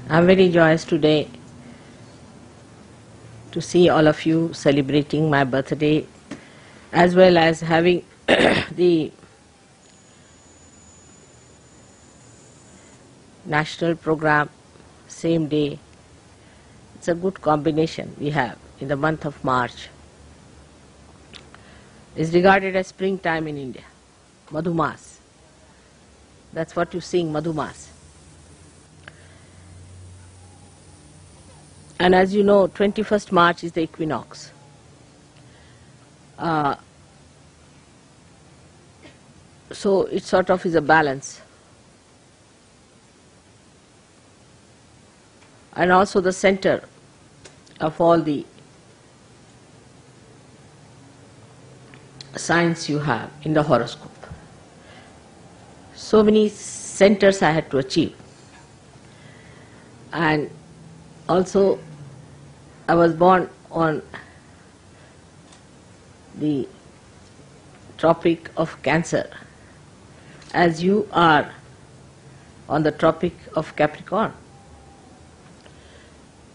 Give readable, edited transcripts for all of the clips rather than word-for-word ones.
I'm very joyous today to see all of you celebrating my birthday, as well as having the national program same day. It's a good combination we have in the month of March. It's regarded as springtime in India, Madhumas. That's what you sing, Madhumas. And as you know, 21st March is the equinox. So it sort of is a balance. And also the center of all the signs you have in the horoscope. So many centers I had to achieve. And also I was born on the Tropic of Cancer, as you are on the Tropic of Capricorn.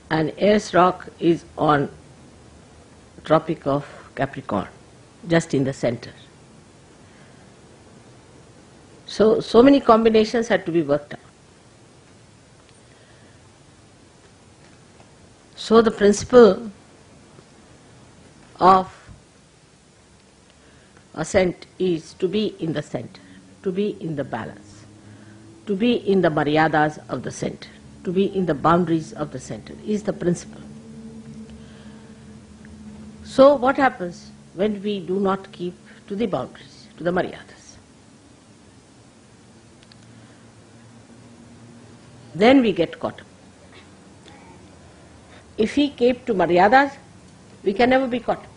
And Aries rock is on Tropic of Capricorn, just in the center. So many combinations had to be worked out. So the principle of ascent is to be in the center, to be in the balance, to be in the maryadas of the center, to be in the boundaries of the center is the principle. So what happens when we do not keep to the boundaries, to the maryadas? Then we get caught up. If we keep to maryadas, we can never be caught up.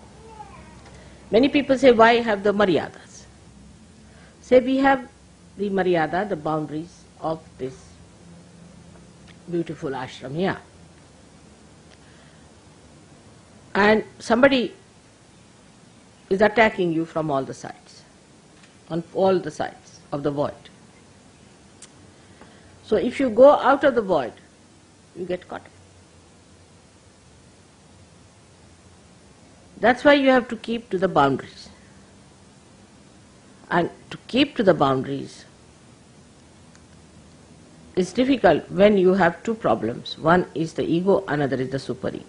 Many people say, why have the maryadas? Say, we have the maryada, the boundaries of this beautiful ashram here. And somebody is attacking you from all the sides, on all the sides of the void. So if you go out of the void, you get caught up. That's why you have to keep to the boundaries. And to keep to the boundaries is difficult when you have two problems. One is the ego, another is the superego.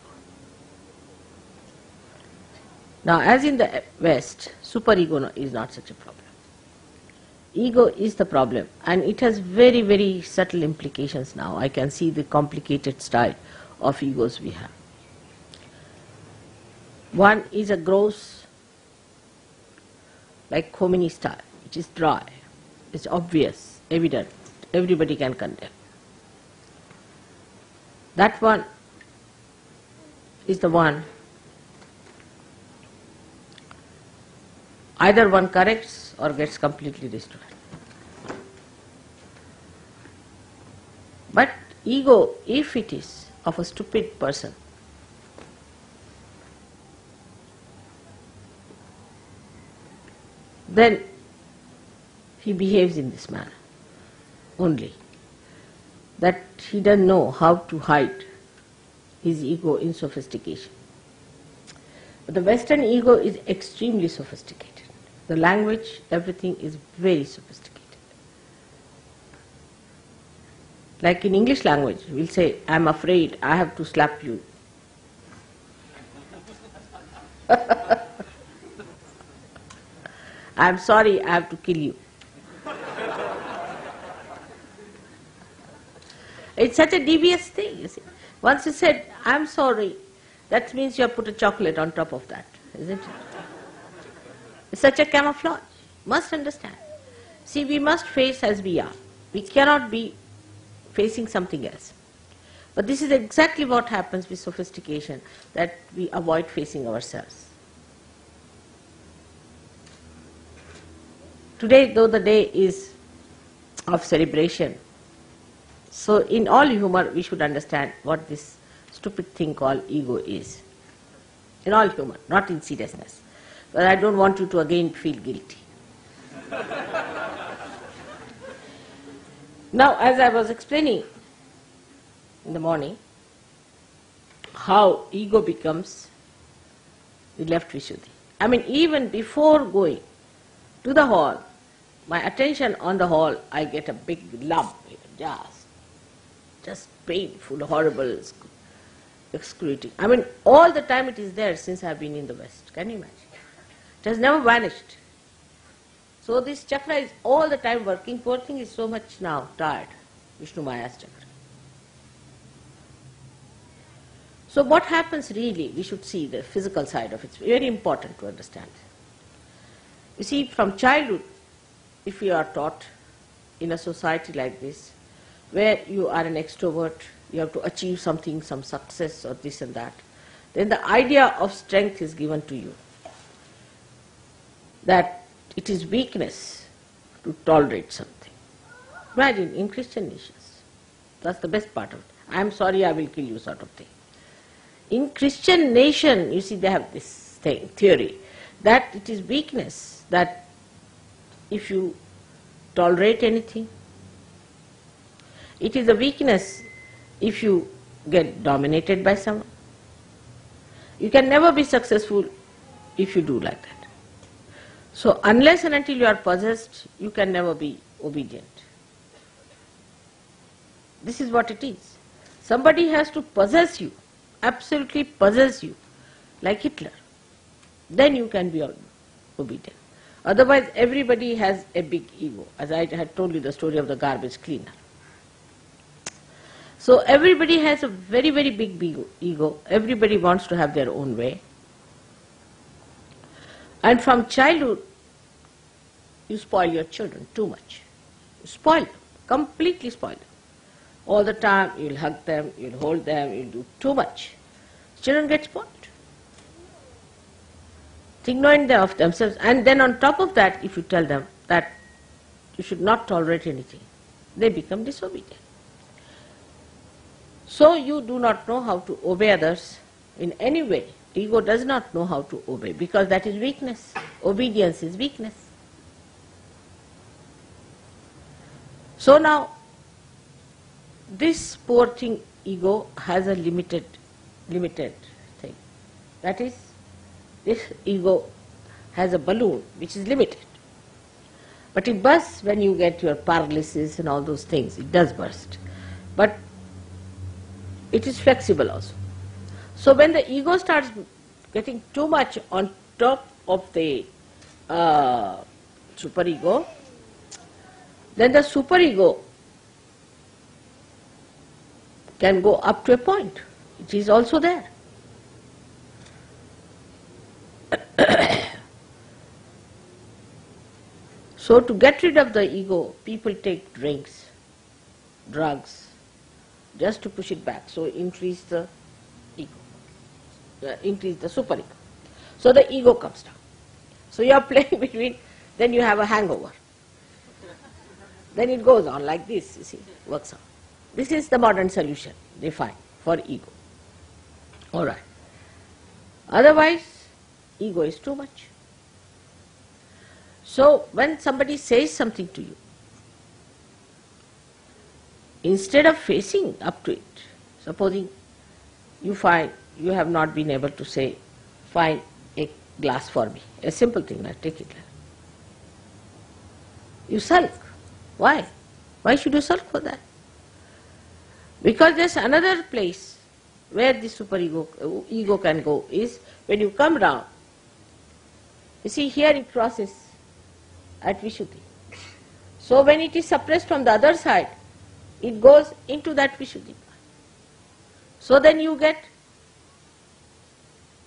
Now, as in the West, superego is not such a problem. Ego is the problem, and it has very, very subtle implications now. I can see the complicated style of egos we have. One is a gross, like Khomeini style, which is dry, it's obvious, evident, everybody can condemn. That one is the one, either one corrects or gets completely destroyed. But ego, if it is of a stupid person, then he behaves in this manner only, that he doesn't know how to hide his ego in sophistication. But the Western ego is extremely sophisticated. The language, everything is very sophisticated. Like in English language, we'll say, I'm afraid I have to slap you. I'm sorry, I have to kill you. It's such a devious thing, you see. Once you said, I'm sorry, that means you have put a chocolate on top of that, isn't it? It's such a camouflage. Must understand. See, we must face as we are. We cannot be facing something else. But this is exactly what happens with sophistication, that we avoid facing ourselves. Today, though the day is of celebration, so in all humor we should understand what this stupid thing called ego is. In all humor, not in seriousness. But I don't want you to again feel guilty. Now, as I was explaining, in the morning how ego becomes the left Vishuddhi. I mean, even before going to the hall, my attention on the hall, I get a big lump, just painful, horrible, excruciating. I mean, all the time it is there since I have been in the West. Can you imagine? It has never vanished. So this chakra is all the time working. Poor thing is so much now tired, Vishnu Maya's chakra. So what happens really, we should see the physical side of it. It's very important to understand. You see, from childhood, if you are taught in a society like this, where you are an extrovert, you have to achieve something, some success or this and that, then the idea of strength is given to you. That it is weakness to tolerate something. Imagine in Christian nations, that's the best part of it. I am sorry, I will kill you sort of thing. In Christian nation, you see, they have this theory that it is weakness, that if you tolerate anything, it is a weakness if you get dominated by someone. You can never be successful if you do like that. So unless and until you are possessed, you can never be obedient. This is what it is. Somebody has to possess you, absolutely possess you, like Hitler. Then you can be obedient. Otherwise, everybody has a big ego. As I had told you the story of the garbage cleaner. So everybody has a very, very big ego. Everybody wants to have their own way. And from childhood, you spoil your children too much. You spoil them, completely spoil them. All the time, you'll hug them, you'll hold them, you'll do too much. Children get spoiled. Think knowing of themselves. And then on top of that, if you tell them that you should not tolerate anything, they become disobedient. So you do not know how to obey others in any way. Ego does not know how to obey because that is weakness. Obedience is weakness. So now, this poor thing, ego, has a limited thing. That is, this ego has a balloon which is limited. But it bursts when you get your paralysis and all those things. It does burst. But it is flexible also. So when the ego starts getting too much on top of the superego, then the superego can go up to a point. It is also there. So to get rid of the ego, people take drinks, drugs, just to push it back. So increase the ego, increase the superego. So the ego comes down. So you are playing between, then you have a hangover. Then it goes on like this, you see, works out. This is the modern solution they find for ego. All right. Otherwise, ego is too much. So when somebody says something to you, instead of facing up to it, supposing you find you have not been able to say, find a glass for me, a simple thing, like take it. You sulk. Why? Why should you sulk for that? Because there's another place where the ego can go is when you come round. You see, here it crosses at Vishuddhi. So when it is suppressed from the other side, it goes into that Vishuddhi. So then you get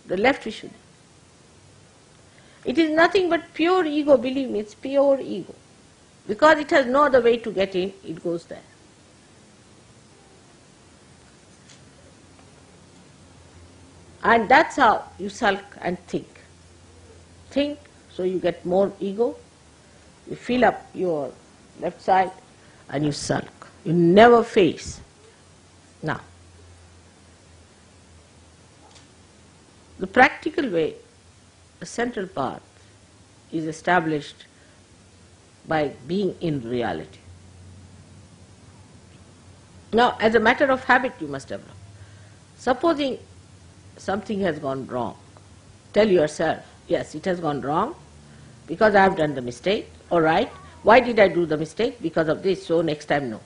the left Vishuddhi. It is nothing but pure ego, believe me, it's pure ego. Because it has no other way to get in, it goes there. And that's how you sulk and think. Think, so you get more ego, you fill up your left side and you sulk. You never face. Now, the practical way, the central path is established by being in reality. Now, as a matter of habit, you must develop. Supposing something has gone wrong, tell yourself, yes, it has gone wrong because I have done the mistake. All right. Why did I do the mistake? Because of this. So next time, no.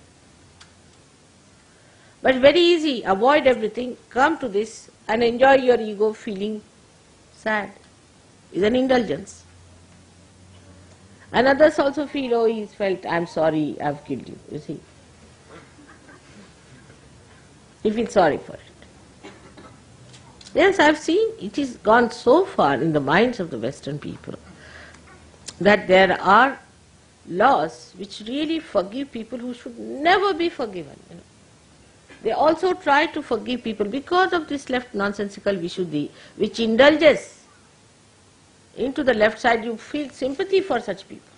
But very easy. Avoid everything. Come to this and enjoy your ego feeling sad. It's an indulgence. And others also feel, oh, he's felt, I'm sorry, I've killed you. You see. He feels sorry for it. Yes, I've seen it is gone so far in the minds of the Western people that there are laws which really forgive people who should never be forgiven. You know. They also try to forgive people because of this left nonsensical Vishuddhi, which indulges into the left side. You feel sympathy for such people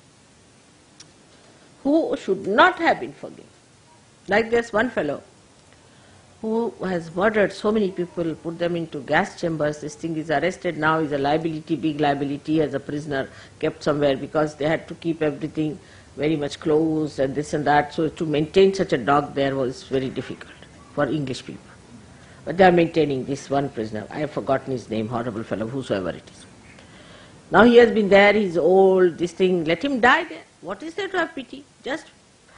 who should not have been forgiven. Like this one fellow who has murdered so many people, put them into gas chambers. This thing is arrested now, is a liability, big liability, as a prisoner kept somewhere because they had to keep everything very much closed and this and that. So to maintain such a dog there was very difficult for English people. But they are maintaining this one prisoner. I have forgotten his name, horrible fellow, whosoever it is. Now he has been there, he's old, this thing, let him die there. What is there to have pity? Just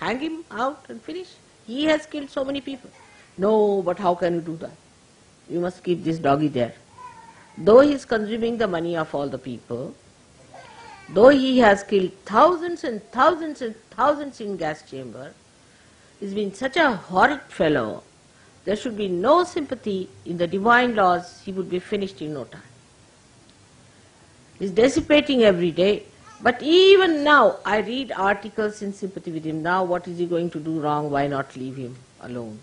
hang him out and finish. He has killed so many people. No, but how can you do that? You must keep this doggy there. Though he is consuming the money of all the people, though he has killed thousands and thousands and thousands in gas chamber, he's been such a horrid fellow, there should be no sympathy in the divine laws, he would be finished in no time. He's dissipating every day, but even now I read articles in sympathy with him. Now what is he going to do wrong? Why not leave him alone?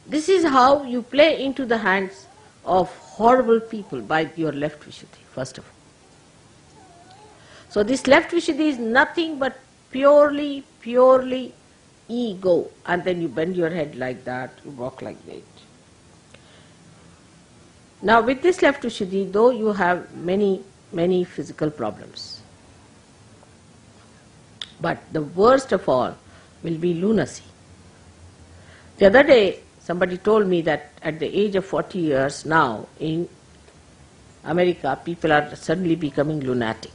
This is how you play into the hands of horrible people by your left Vishuddhi, first of all. So this left Vishuddhi is nothing but purely ego. And then you bend your head like that, you walk like that. Now with this left Vishuddhi, though you have many physical problems, but the worst of all will be lunacy. The other day, somebody told me that at the age of 40 years now in America, people are suddenly becoming lunatic.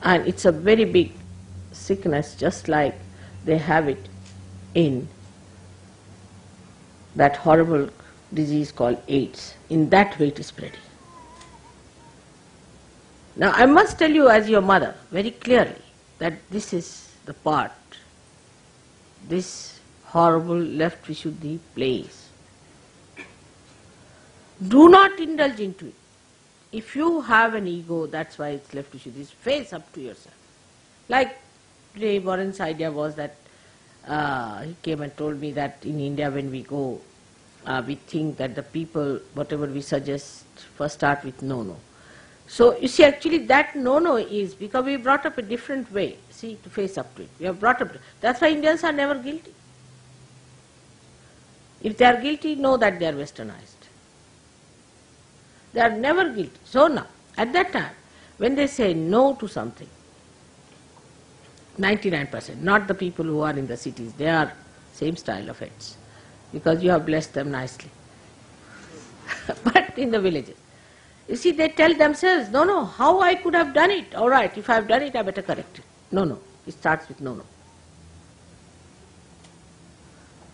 And it's a very big sickness, just like they have it in that horrible disease called AIDS. In that way it is spreading. Now I must tell you as your mother very clearly that this is the part this horrible left Vishuddhi plays. Do not indulge into it. If you have an ego, that's why it's left Vishuddhi, face up to yourself. Like today Warren's idea was that he came and told me that in India when we go, we think that the people, whatever we suggest, first start with no. So you see, actually that no is because we brought up a different way, see, to face up to it. We have brought up, that's why Indians are never guilty. If they are guilty, know that they are westernized. They are never guilty. So now, at that time, when they say no to something, 99%, not the people who are in the cities, they are same style of heads, because you have blessed them nicely. But in the villages, you see, they tell themselves, no, how I could have done it? All right, if I have done it, I better correct it. No, it starts with no.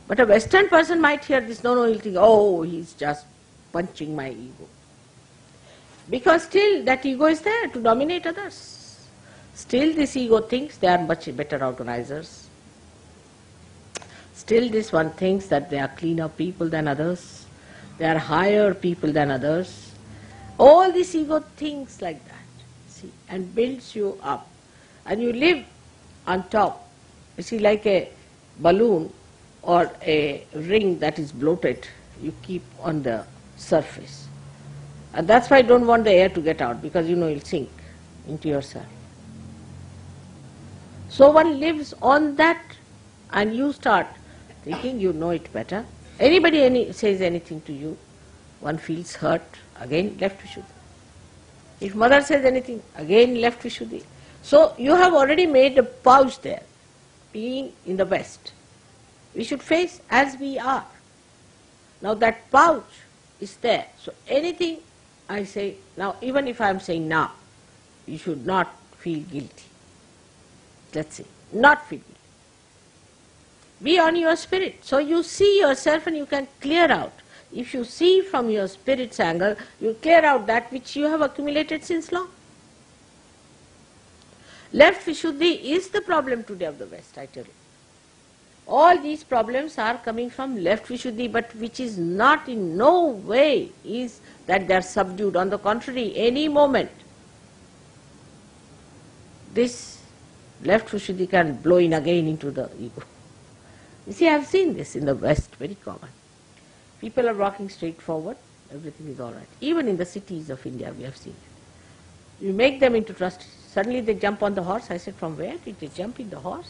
But a Western person might hear this no, he'll think, oh, he's just punching my ego. Because still that ego is there to dominate others. Still this ego thinks they are much better organizers. Still this one thinks that they are cleaner people than others. They are higher people than others. All this ego thinks like that, see, and builds you up. And you live on top, you see, like a balloon or a ring that is bloated, you keep on the surface. And that's why I don't want the air to get out, because you know you'll sink into yourself. So one lives on that, and you start thinking you know it better. Anybody says anything to you, one feels hurt, again left Vishuddhi. If mother says anything, again left Vishuddhi. So you have already made a pouch there, being in the West. We should face as we are. Now that pouch is there. So anything I say, now even if I am saying now, you should not feel guilty. Let's say, not feel guilty. Be on your spirit. So you see yourself and you can clear out. If you see from your spirit's angle, you clear out that which you have accumulated since long. Left Vishuddhi is the problem today of the West, I tell you. All these problems are coming from left Vishuddhi, but which is not in no way is that they are subdued. On the contrary, any moment, this left Vishuddhi can blow in again into the ego. You see, I have seen this in the West, very common. People are walking straight forward, everything is all right. Even in the cities of India, we have seen it. You make them into trustees. Suddenly they jump on the horse. I said, from where did they jump in the horse?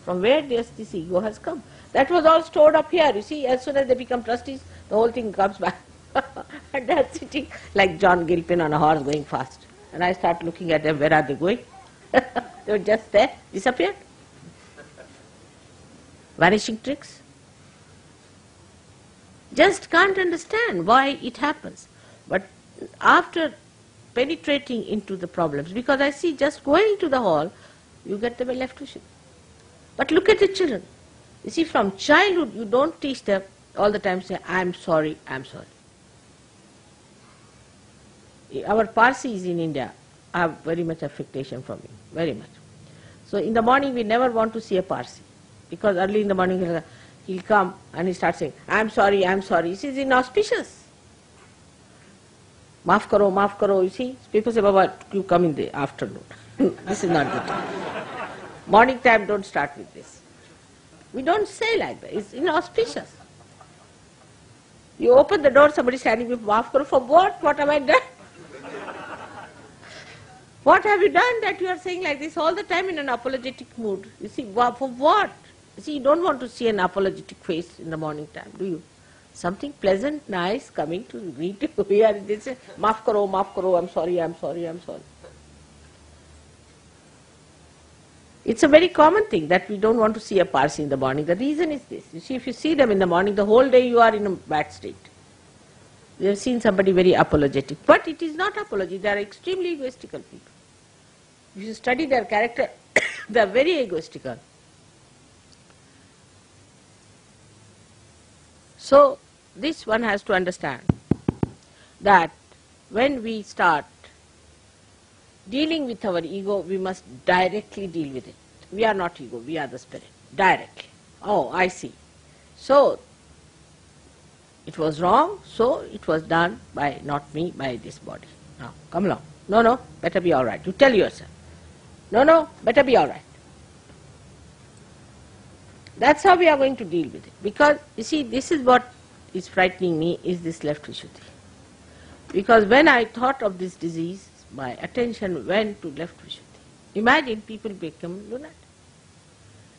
From where this ego has come? That was all stored up here. You see, as soon as they become trustees, the whole thing comes back. And they are sitting like John Gilpin on a horse going fast. And I start looking at them, where are they going? They were just there, disappeared. Vanishing tricks. Just can't understand why it happens. But after penetrating into the problems, because I see just going to the hall, you get them a left Vishuddhi. But look at the children. You see, from childhood, you don't teach them all the time say, I'm sorry, I'm sorry. Our Parsis in India have very much affectation from me, very much. So in the morning, we never want to see a Parsi, because early in the morning, he'll come and he starts saying, I'm sorry, I'm sorry. You see, it's inauspicious. Maaf karo, you see. People say, Baba, you come in the afternoon. This is not the time. Morning time, don't start with this. We don't say like that. It's inauspicious. You open the door, somebody standing with maaf karo, for what? What have I done? What have you done that you are saying like this all the time in an apologetic mood? You see, for what? You see, you don't want to see an apologetic face in the morning time, do you? Something pleasant, nice, coming to greet you. Here they say, maaf karo, I'm sorry, I'm sorry, I'm sorry. It's a very common thing that we don't want to see a Parsi in the morning. The reason is this. You see, if you see them in the morning, the whole day you are in a bad state. We have seen somebody very apologetic. But it is not apology. They are extremely egoistical people. If you study their character, they are very egoistical. So, this one has to understand that when we start dealing with our ego, we must directly deal with it. We are not ego, we are the spirit. Directly. Oh, I see. So, it was wrong, so it was done by not me, by this body. Now, come along. No, better be all right. You tell yourself. No, better be all right. That's how we are going to deal with it. Because, you see, this is what is frightening me, is this left Vishuddhi. Because when I thought of this disease, my attention went to left Vishuddhi. Imagine people become lunatic.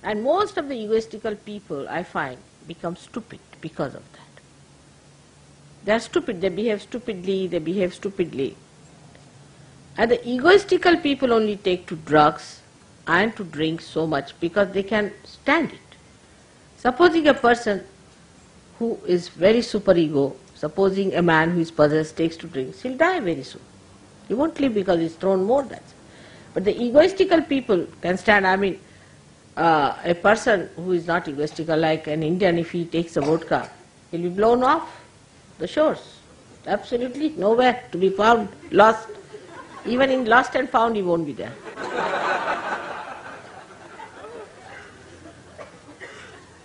And most of the egoistical people, I find, become stupid because of that. They are stupid, they behave stupidly. And the egoistical people only take to drugs and to drink so much because they can stand it. Supposing a person who is very superego, supposing a man who is possessed takes to drinks, he'll die very soon. He won't live because he's thrown more than. But the egoistical people can stand. I mean, a person who is not egoistical, like an Indian, if he takes a vodka, he'll be blown off the shores. Absolutely nowhere to be found, lost. Even in lost and found, he won't be there.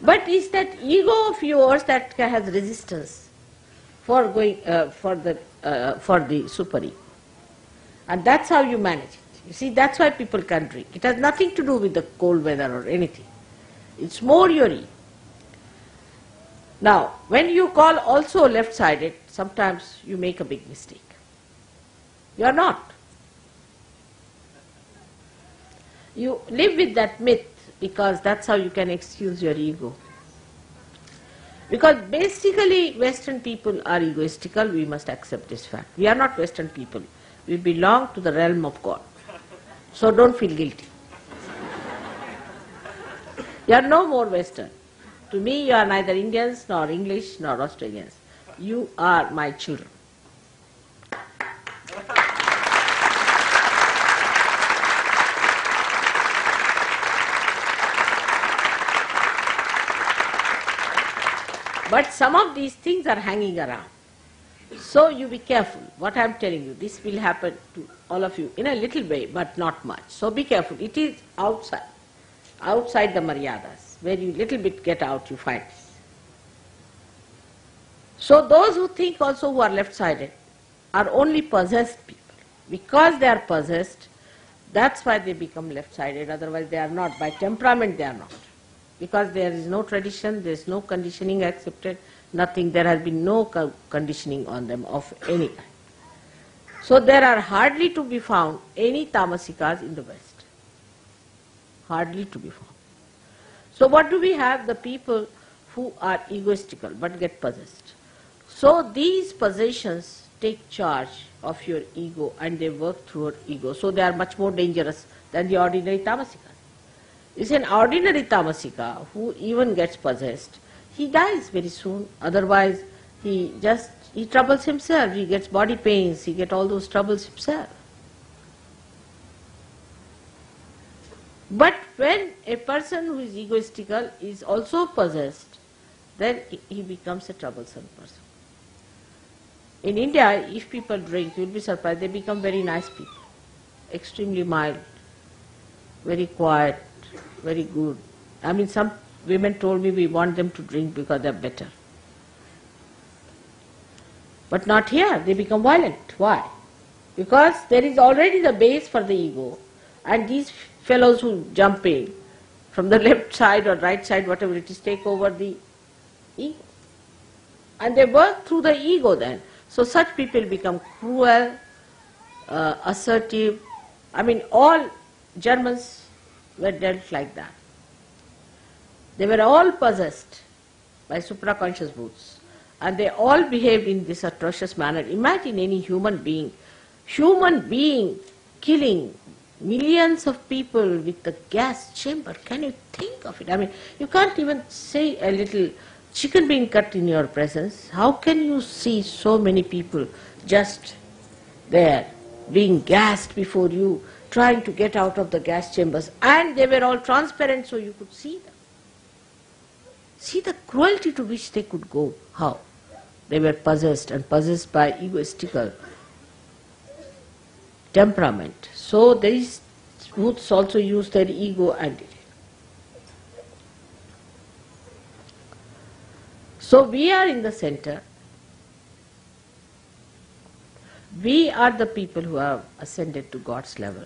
But it's that ego of yours that has resistance for going for the superego. And that's how you manage it. You see, that's why people can't drink. It has nothing to do with the cold weather or anything. It's more your ego. Now, when you call also left-sided, sometimes you make a big mistake. You are not. You live with that myth because that's how you can excuse your ego. Because basically Western people are egoistical, we must accept this fact. We are not Western people. We belong to the realm of God. So don't feel guilty. You are no more Western. To me, you are neither Indians, nor English, nor Australians. You are my children. But some of these things are hanging around. So you be careful. What I am telling you, this will happen to all of you in a little way, but not much. So be careful. It is outside the maryadas. Where you little bit get out, you find this. So those who think also who are left-sided are only possessed people. Because they are possessed, that's why they become left-sided, otherwise they are not. By temperament they are not. Because there is no tradition, there is no conditioning accepted, nothing, there has been no conditioning on them of any kind. So there are hardly to be found any tamasikas in the West. Hardly to be found. So what do we have? The people who are egoistical but get possessed. So these possessions take charge of your ego and they work through your ego. So they are much more dangerous than the ordinary tamasikas. It's an ordinary tamasika who even gets possessed. He dies very soon. Otherwise, he troubles himself. He gets body pains. He gets all those troubles himself. But when a person who is egoistical is also possessed, then he becomes a troublesome person. In India, if people drink, you will be surprised, they become very nice people. Extremely mild, very quiet, very good. I mean, some women told me we want them to drink because they are better. But not here, they become violent. Why? Because there is already the base for the ego, and these fellows who jump in from the left side or right side, whatever it is, take over the ego. And they work through the ego then. So such people become cruel, assertive. I mean, all Germans were dealt like that. They were all possessed by supraconscious brutes, and they all behaved in this atrocious manner. Imagine any human being killing millions of people with the gas chamber. Can you think of it? I mean, you can't even say a little chicken being cut in your presence. How can you see so many people just there being gassed before you, trying to get out of the gas chambers, and they were all transparent so you could see them. See the cruelty to which they could go. How? They were possessed, and possessed by egoistical temperament. So these roots also use their ego and it. So we are in the center. We are the people who have ascended to God's level.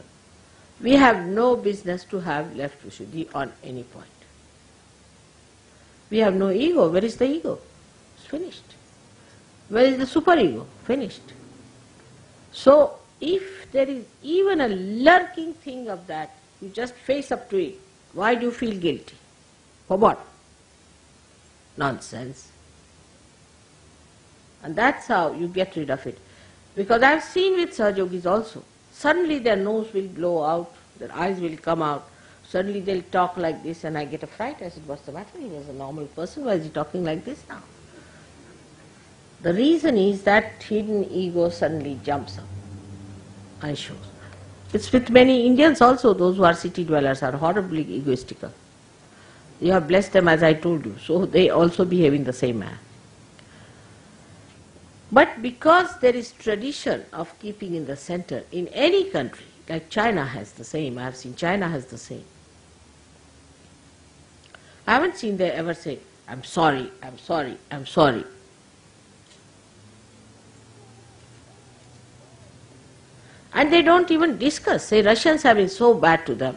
We have no business to have left Vishuddhi on any point. We have no ego. Where is the ego? It's finished. Where is the superego? Finished. So if there is even a lurking thing of that, you just face up to it. Why do you feel guilty? For what? Nonsense. And that's how you get rid of it. Because I've seen with Sahajogis also, suddenly their nose will blow out, their eyes will come out, suddenly they'll talk like this, and I get a fright. I said, what's the matter? He was a normal person, why is he talking like this now? The reason is that hidden ego suddenly jumps up and shows. It's with many Indians also. Those who are city dwellers are horribly egoistical. You have blessed them as I told you, so they also behave in the same manner. But because there is tradition of keeping in the center in any country, like China has the same, I have seen China has the same. I haven't seen they ever say, I'm sorry, I'm sorry, I'm sorry. And they don't even discuss. Say Russians have been so bad to them.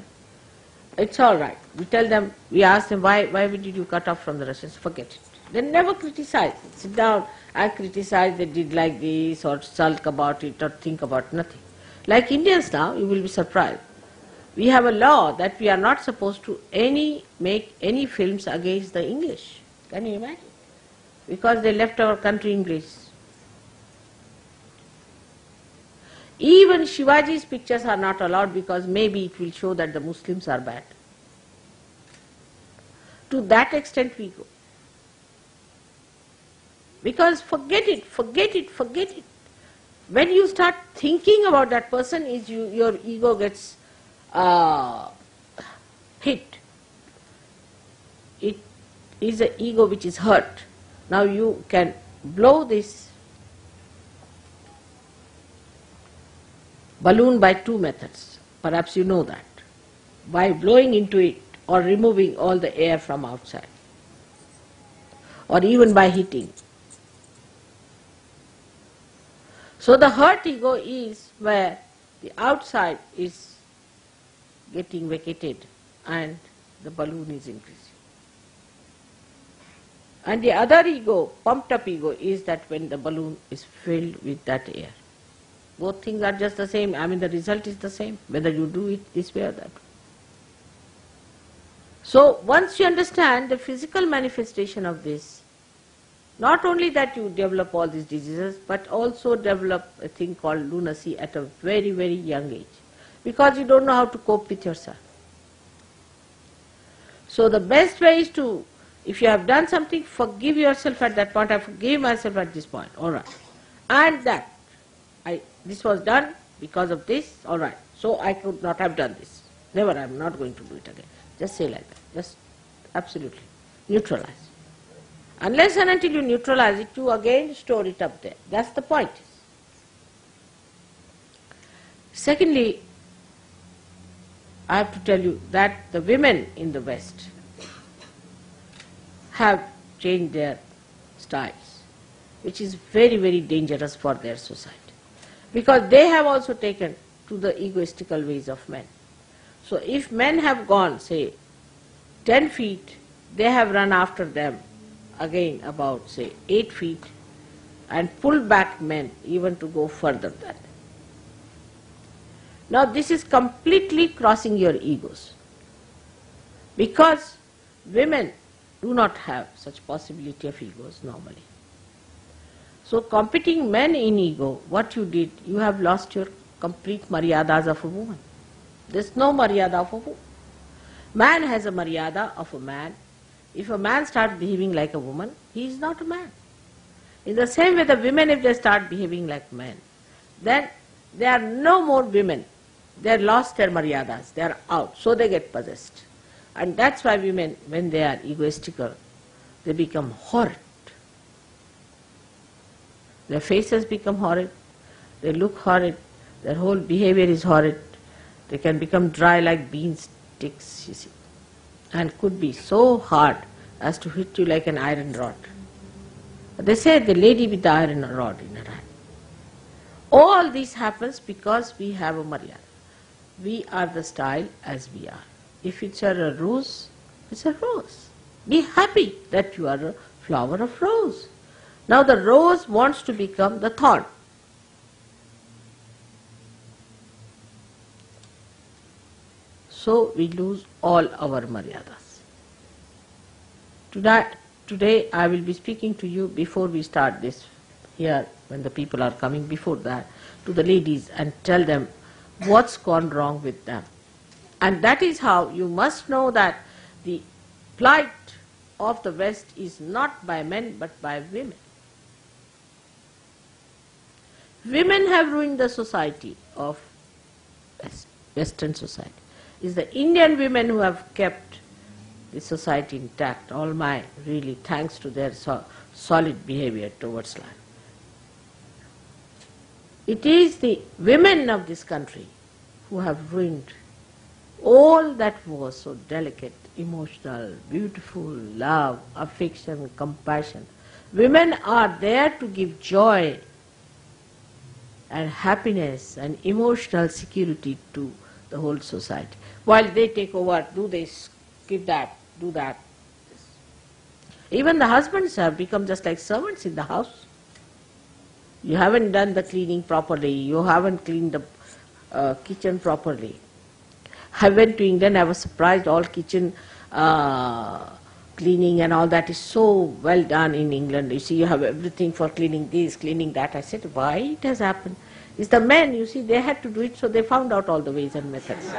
It's all right. We tell them, we ask them, why did you cut off from the Russians? Forget it. They never criticize. Sit down and criticize they did like this, or sulk about it, or think about nothing. Like Indians now, you will be surprised. We have a law that we are not supposed to make any films against the English. Can you imagine? Because they left our country English. Even Shivaji's pictures are not allowed because maybe it will show that the Muslims are bad. To that extent we go. Because forget it. When you start thinking about that person, your ego gets hit. It is an ego which is hurt. Now you can blow this balloon by two methods. Perhaps you know that. By blowing into it or removing all the air from outside. Or even by hitting. So the hurt ego is where the outside is getting vacated and the balloon is increasing. And the other ego, pumped up ego, is that when the balloon is filled with that air. Both things are just the same. I mean, the result is the same, whether you do it this way or that way. So once you understand the physical manifestation of this, not only that you develop all these diseases, but also develop a thing called lunacy at a very, very young age, because you don't know how to cope with yourself. So the best way is to, if you have done something, forgive yourself at that point. I forgive myself at this point, all right. And that, this was done because of this, all right. So I could not have done this. Never, I am not going to do it again. Just say like that. Just absolutely neutralize. Unless and until you neutralize it, you again store it up there. That's the point. Secondly, I have to tell you that the women in the West have changed their styles, which is very, very dangerous for their society. Because they have also taken to the egoistical ways of men. So if men have gone, say, 10 feet, they have run after them again about, say, 8 feet and pulled back men even to go further than them. Now this is completely crossing your egos, because women do not have such possibility of egos normally. So competing men in ego, what you did, you have lost your complete maryadas of a woman. There's no maryada of a woman. Man has a maryada of a man. If a man starts behaving like a woman, he is not a man. In the same way, the women, if they start behaving like men, then they are no more women. They have lost their maryadas, they are out, so they get possessed. And that's why women, when they are egoistical, they become horrid. Their faces become horrid, they look horrid, their whole behavior is horrid. They can become dry like bean sticks, you see, and could be so hard as to hit you like an iron rod. They say the lady with the iron rod in her hand. All this happens because we have a maryada. We are the style as we are. If it's a rose, it's a rose. Be happy that you are a flower of rose. Now the rose wants to become the thorn. So we lose all our maryadas. Today I will be speaking to you before we start this here, when the people are coming, before that, to the ladies and tell them what's gone wrong with them. And that is how you must know that the plight of the West is not by men but by women. Women have ruined the society of Western society. It's the Indian women who have kept the society intact. All my really thanks to their solid behavior towards life. It is the women of this country who have ruined all that was so delicate, emotional, beautiful, love, affection, compassion. Women are there to give joy and happiness and emotional security to the whole society. While they take over, do this, give that, do that. Even the husbands have become just like servants in the house. You haven't done the cleaning properly, you haven't cleaned the kitchen properly. I went to England, I was surprised, all kitchen cleaning and all that is so well done in England. You see, you have everything for cleaning this, cleaning that. I said, why it has happened? It's the men, you see, they had to do it, so they found out all the ways and methods.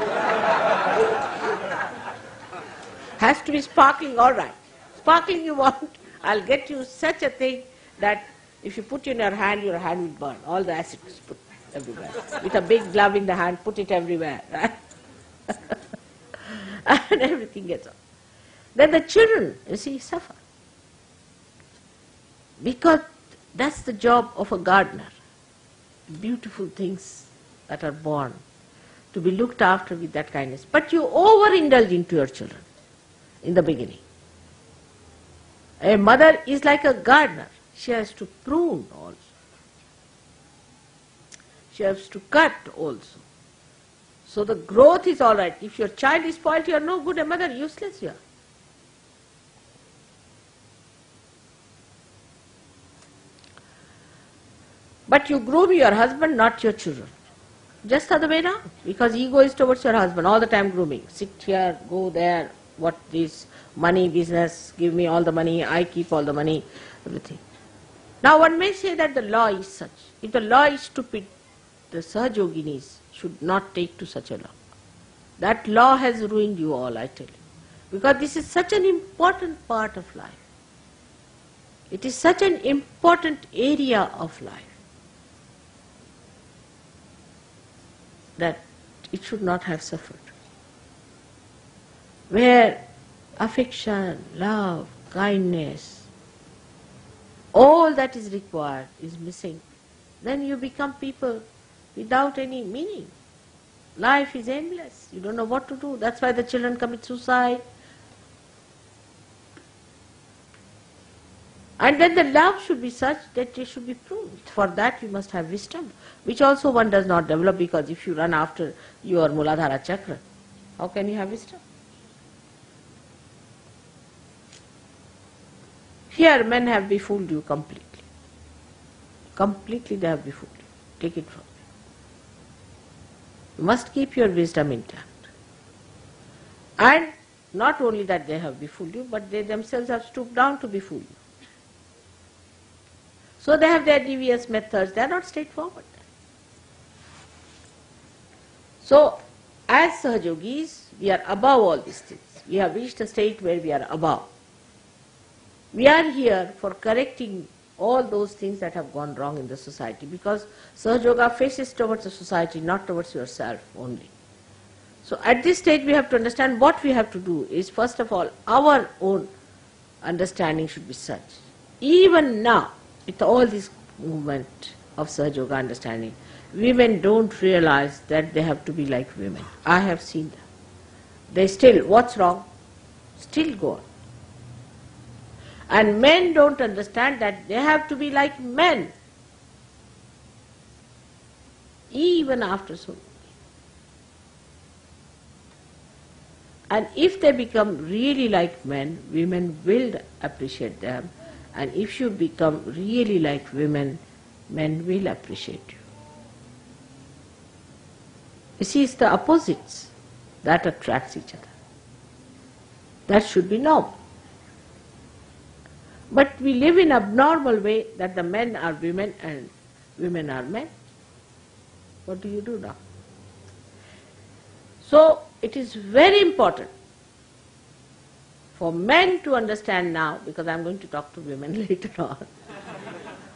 Has to be sparkling, all right. Sparkling you want, I'll get you such a thing that if you put in your hand will burn. All the acid is put everywhere. With a big glove in the hand, put it everywhere, right? And everything gets on. Then the children, you see, suffer. Because that's the job of a gardener. Beautiful things that are born to be looked after with that kindness. But you overindulge into your children in the beginning. A mother is like a gardener. She has to prune also. She has to cut also. So the growth is all right. If your child is spoiled, you are no good a mother, useless you are. But you groom your husband, not your children. Just the other way around. Because ego is towards your husband, all the time grooming. Sit here, go there, what this, money, business, give me all the money, I keep all the money, everything. Now one may say that the law is such. If the law is stupid, the Sahajoginis should not take to such a law. That law has ruined you all, I tell you. Because this is such an important part of life. It is such an important area of life that it should not have suffered. Where affection, love, kindness, all that is required is missing, then you become people without any meaning. Life is aimless. You don't know what to do. That's why the children commit suicide. And then the love should be such that it should be pruned. For that you must have wisdom, which also one does not develop, because if you run after your Muladhara Chakra, how can you have wisdom? Here men have befooled you completely. Completely they have befooled you. Take it from me. You must keep your wisdom intact. And not only that they have befooled you, but they themselves have stooped down to befool you. So they have their devious methods, they are not straightforward. So, as Sahajogis, we are above all these things. We have reached a state where we are above. We are here for correcting all those things that have gone wrong in the society, because Sahajoga faces towards the society, not towards yourself only. So at this stage we have to understand what we have to do is, first of all, our own understanding should be such. Even now, with all this movement of Sahajoga understanding, women don't realize that they have to be like women. I have seen them. They still, what's wrong? Still go on. And men don't understand that they have to be like men, even after so long. And if they become really like men, women will appreciate them. And if you become really like women, men will appreciate you. You see, it's the opposites that attracts each other. That should be normal. But we live in an abnormal way that the men are women and women are men. What do you do now? So it is very important for men to understand now, because I am going to talk to women later on,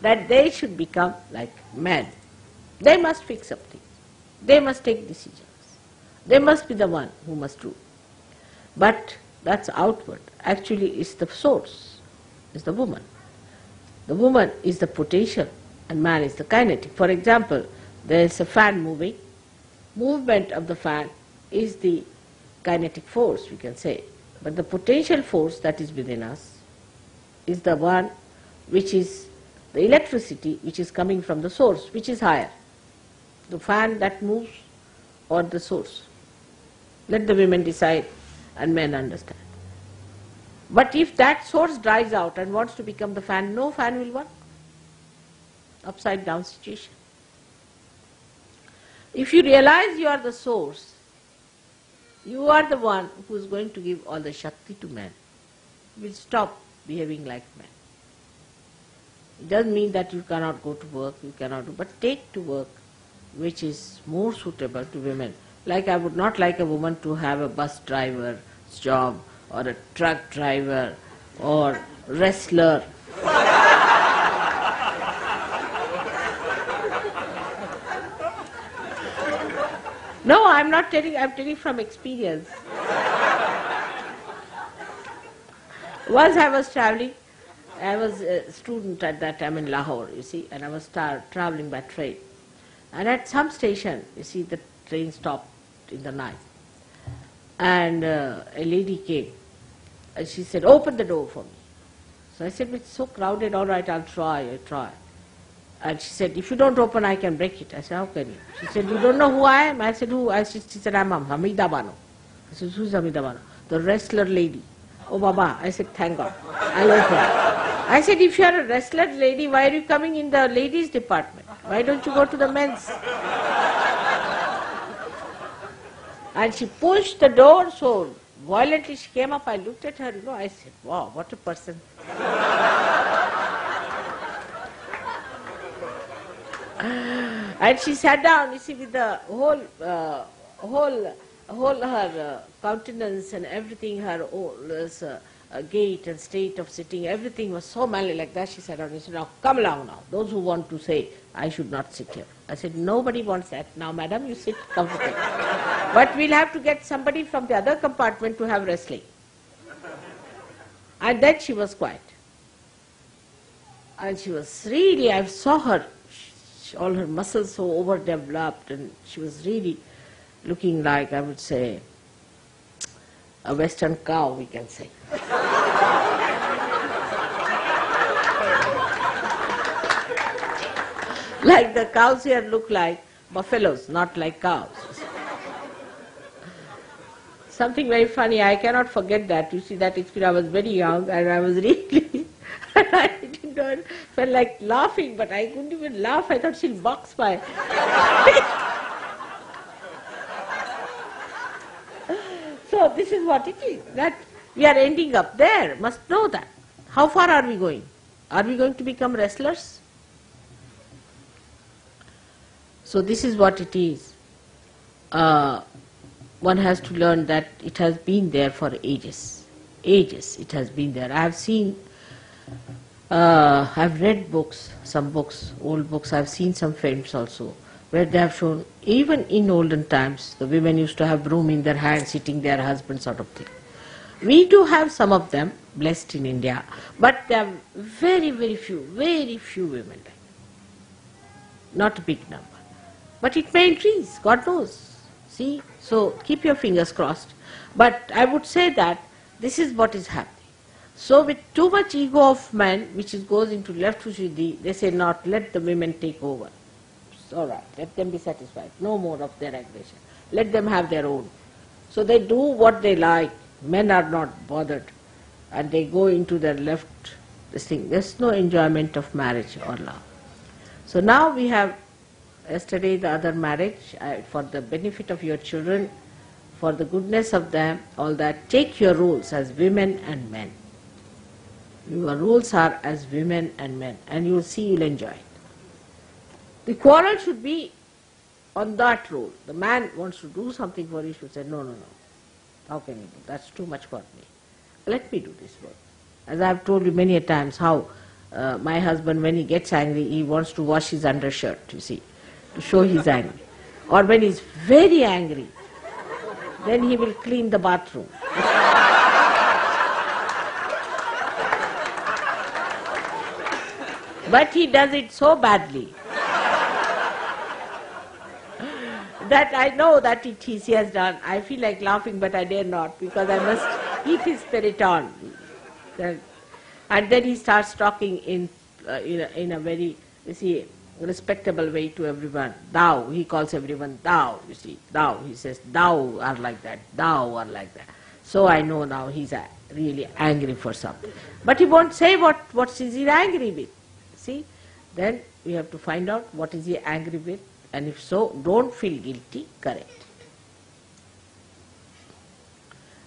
that they should become like men. They must fix up things. They must take decisions. They must be the one who must rule. But that's outward. Actually, it's the source, is the woman. The woman is the potential and man is the kinetic. For example, there is a fan moving. Movement of the fan is the kinetic force, we can say. But the potential force that is within us is the one which is the electricity which is coming from the source, which is higher. The fan that moves or the source. Let the women decide and men understand. But if that source dries out and wants to become the fan, no fan will work. Upside down situation. If you realize you are the source, you are the one who is going to give all the Shakti to men. You will stop behaving like men. It doesn't mean that you cannot go to work, you cannot do, but take to work which is more suitable to women. Like I would not like a woman to have a bus driver's job or a truck driver or wrestler. No, I'm not telling, I'm telling from experience. Once I was traveling, I was a student at that time in Lahore, you see, and I was traveling by train. And at some station, you see, the train stopped in the night. And a lady came, and she said, open the door for me. So I said, it's so crowded, all right, I'll try. And she said, if you don't open, I can break it. I said, how can you? She said, you don't know who I am? I said, who? She said, I'm Hamida Bano. I said, who's Hamida Bano? The wrestler lady. Oh, Baba. I said, thank God. I'll open. I said, if you are a wrestler lady, why are you coming in the ladies' department? Why don't you go to the men's? And she pushed the door so violently. She came up, I looked at her, I said, wow, what a person. And she sat down, you see, with the whole her countenance and everything, her gait and state of sitting, everything was so manly like that. She sat down and said, now come along now. Those who want to say, I should not sit here. I said, nobody wants that. Now, madam, you sit comfortably. But we'll have to get somebody from the other compartment to have wrestling. And then she was quiet. And she was really, I saw her, all her muscles so overdeveloped, and she was really looking like, I would say, a western cow, we can say. Like the cows here look like buffaloes, not like cows. Something very funny, I cannot forget that. You see, that experience, I was very young and I was really, I didn't know, felt like laughing, but I couldn't even laugh. I thought she'll box my... So this is what it is, that we are ending up there, must know that. How far are we going? Are we going to become wrestlers? So this is what it is. One has to learn that it has been there for ages. Ages it has been there. I have seen, I've read books, some books, old books, I've seen some films also, where they have shown, even in olden times, the women used to have broom in their hand, sitting their husband sort of thing. We do have some of them, blessed in India, but there are very, very few women like that. Not a big number. But it may increase, God knows. See? So keep your fingers crossed. But I would say that this is what is happening. So with too much ego of men, which goes into left Shuddhi, they say not, let the women take over. It's all right, let them be satisfied. No more of their aggression. Let them have their own. So they do what they like. Men are not bothered. And they go into their left, this thing. There's no enjoyment of marriage or love. So now we have yesterday the other marriage, for the benefit of your children, for the goodness of them, all that, take your roles as women and men. Your roles are as women and men, and you will see you'll enjoy it. The quarrel should be on that role. The man wants to do something for you, should say, no. How can you do? That's too much for me. Let me do this work. As I have told you many a times how my husband, when he gets angry, he wants to wash his undershirt, you see, to show he's angry. Or when he's very angry, then he will clean the bathroom. But he does it so badly that I know that he has done. I feel like laughing, but I dare not, because I must keep his spirit on. And then he starts talking in a very, you see, respectable way to everyone. Thou, he calls everyone thou, you see, thou. He says, thou are like that, thou are like that. So I know now he's really angry for something. But he won't say what is he angry with. See, then we have to find out what is he angry with, and if so, don't feel guilty, correct it.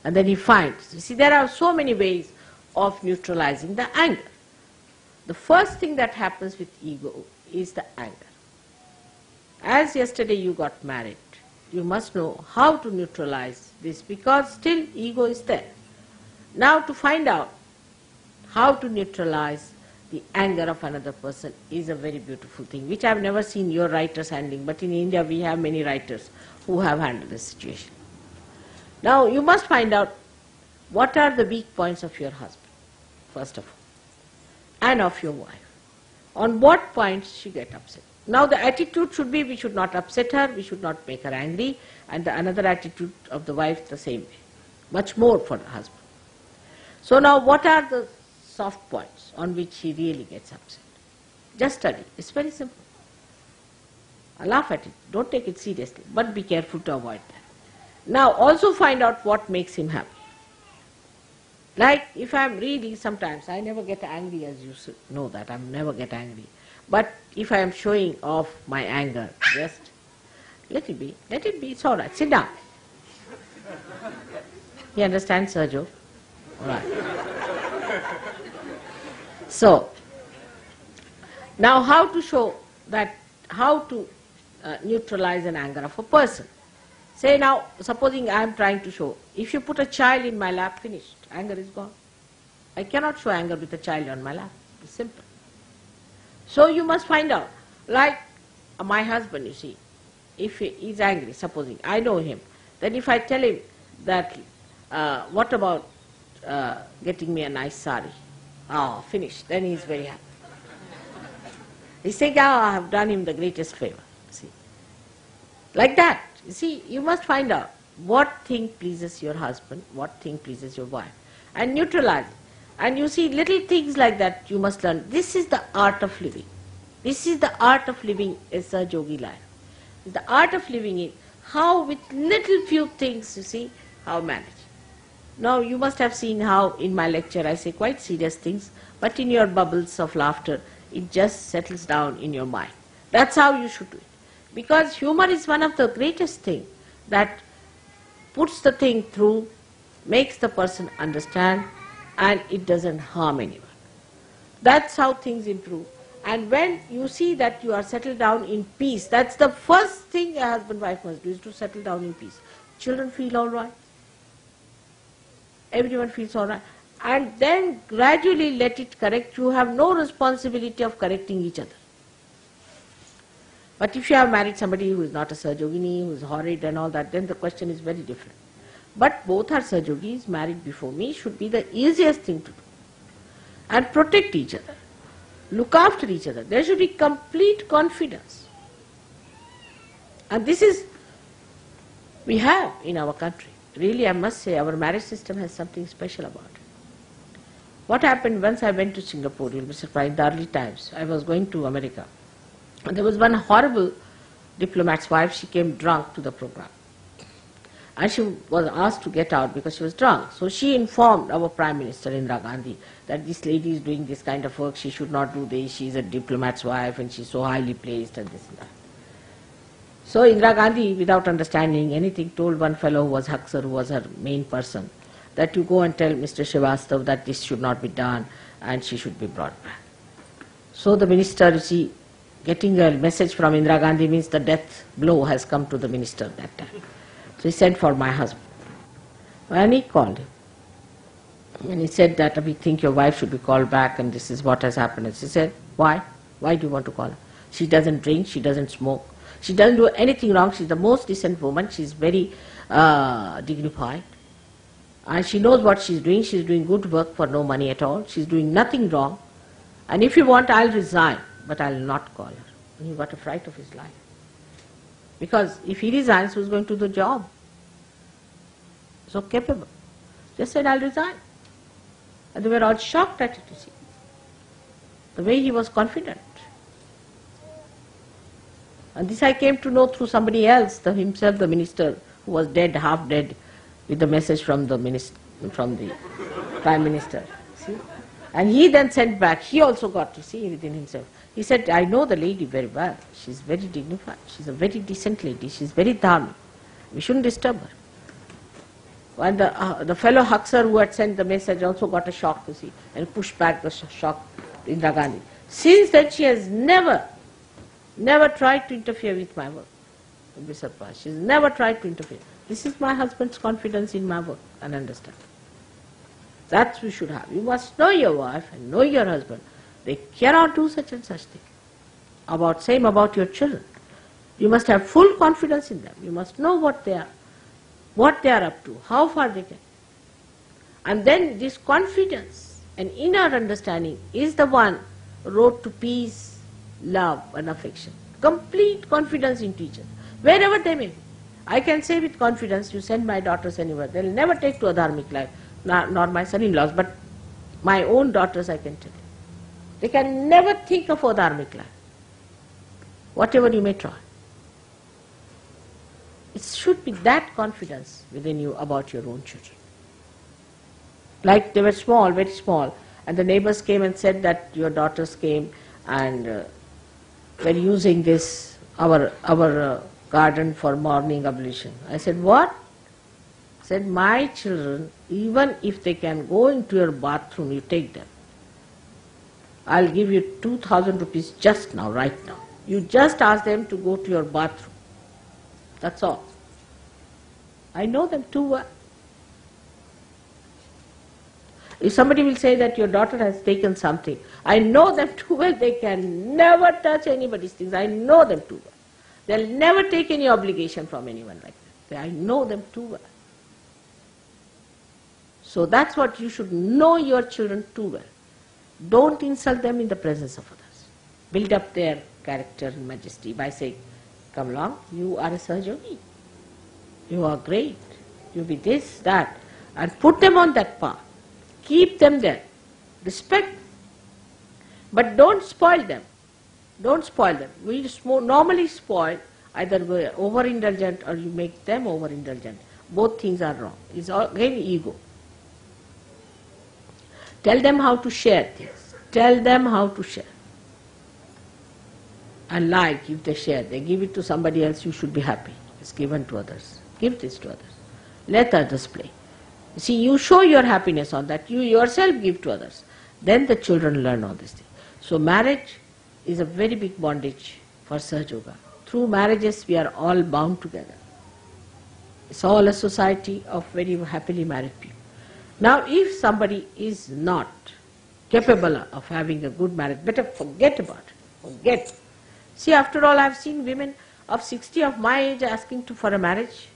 And then he finds, you see, there are so many ways of neutralizing the anger. The first thing that happens with ego is the anger. as yesterday you got married, you must know how to neutralize this, because still ego is there. Now to find out how to neutralize the anger of another person is a very beautiful thing, which I have never seen your writers handling, but in India we have many writers who have handled this situation. Now you must find out what are the weak points of your husband, first of all, and of your wife. On what points she get upset. Now the attitude should be, we should not upset her, we should not make her angry, and the another attitude of the wife the same way, much more for the husband. So now what are the soft points on which he really gets upset? Just study, it's very simple. I laugh at it, don't take it seriously, but be careful to avoid that. Now also find out what makes him happy. Like if I am reading, sometimes I never get angry, as you know that, I never get angry. But if I am showing off my anger, just let it be, it's all right, sit down. You understand, Sergio? All right. So, now how to show that, how to neutralize an anger of a person. Say now, supposing I am trying to show, if you put a child in my lap, finished, anger is gone. I cannot show anger with a child on my lap, it's simple. So you must find out, like my husband, you see, if he is angry, supposing, I know him, then if I tell him that, what about getting me a nice sari? Oh, finished, then he is very happy. He's saying, I have done him the greatest favor, see. Like that, you see, you must find out what thing pleases your husband, what thing pleases your wife, and neutralize it. And you see, little things like that you must learn. This is the art of living. This is the art of living as a yogi life. The art of living is how with little few things, you see, how manage. Now you must have seen how in my lecture I say quite serious things, but in your bubbles of laughter, it just settles down in your mind. That's how you should do it. Because humor is one of the greatest things that puts the thing through, makes the person understand, and it doesn't harm anyone. That's how things improve. And when you see that you are settled down in peace, that's the first thing a husband-wife must do, is to settle down in peace. Children feel all right. Everyone feels all right. And then gradually let it correct. You have no responsibility of correcting each other. But if you have married somebody who is not a Sarjogini, who is horrid and all that, then the question is very different. But both are Sarjogis, married before me, should be the easiest thing to do. And protect each other. Look after each other. There should be complete confidence. And this is, we have in our country. Really, I must say, our marriage system has something special about it. What happened once I went to Singapore, you'll be surprised, in the early times, I was going to America. And there was one horrible diplomat's wife, she came drunk to the program. And she was asked to get out because she was drunk. So she informed our Prime Minister, Indira Gandhi, that this lady is doing this kind of work, she should not do this, she is a diplomat's wife and she is so highly placed and this and that. So Indira Gandhi, without understanding anything, told one fellow who was Haksar, who was her main person, that you go and tell Mr. Srivastav that this should not be done and she should be brought back. So the minister, you see, getting a message from Indira Gandhi means the death blow has come to the minister that time. So he sent for my husband. And he called him. And he said that we think your wife should be called back and this is what has happened. And she said, why? Why do you want to call her? She doesn't drink, she doesn't smoke. She doesn't do anything wrong. She's the most decent woman. She's very dignified. And she knows what she's doing. She's doing good work for no money at all. She's doing nothing wrong. And if you want, I'll resign, but I'll not call her. And he got a fright of his life. Because if he resigns, who's going to do the job? So capable. Just said, I'll resign. And they were all shocked at it, you see. The way he was confident. And this I came to know through somebody else, himself the minister, who was dead, half dead, with the message from the Prime Minister. See? And he then sent back, he also got to see within himself. He said, I know the lady very well. She's very dignified. She's a very decent lady. She's very dharmic. We shouldn't disturb her. And the fellow Haksar who had sent the message also got a shock, you see, and pushed back the shock to Indira Gandhi. Since then she has never never tried to interfere with my work. You'll be surprised. She's never tried to interfere. This is my husband's confidence in my work and understand. That's we should have. You must know your wife and know your husband. They cannot do such and such thing. Same about your children. You must have full confidence in them. You must know what they are up to, how far they can. And then this confidence and inner understanding is the one road to peace, love and affection. Complete confidence into each other, wherever they may be. I can say with confidence, you send my daughters anywhere, they'll never take to a dharmic life, nor my son-in-laws, but my own daughters I can tell you. They can never think of a dharmic life, whatever you may try. It should be that confidence within you about your own children. Like they were small, very small, and the neighbors came and said that your daughters came and were using this, our garden for morning ablution. I said, what? I said, my children, even if they can go into your bathroom, you take them. I'll give you 2,000 rupees just now, right now. You just ask them to go to your bathroom. That's all. I know them too well. If somebody will say that your daughter has taken something, I know them too well. They can never touch anybody's things. I know them too well. They'll never take any obligation from anyone like that. I know them too well. So that's what you should know your children too well. Don't insult them in the presence of others. Build up their character and majesty by saying, come along, you are a Sahajogi. You are great. You be this, that. And put them on that path. Keep them there. Respect. But don't spoil them. Don't spoil them. We normally spoil, either we're overindulgent or you make them overindulgent. Both things are wrong. It's again ego. Tell them how to share things. Tell them how to share. And like, if they share, they give it to somebody else, you should be happy. It's given to others. Give this to others. Let others play. See, you show your happiness on that. You yourself give to others. Then the children learn all these things. So marriage is a very big bondage for Sahaja. Through marriages we are all bound together. It's all a society of very happily married people. Now if somebody is not capable of having a good marriage, better forget about it. Forget. See, after all, I've seen women of 60 of my age asking for a marriage.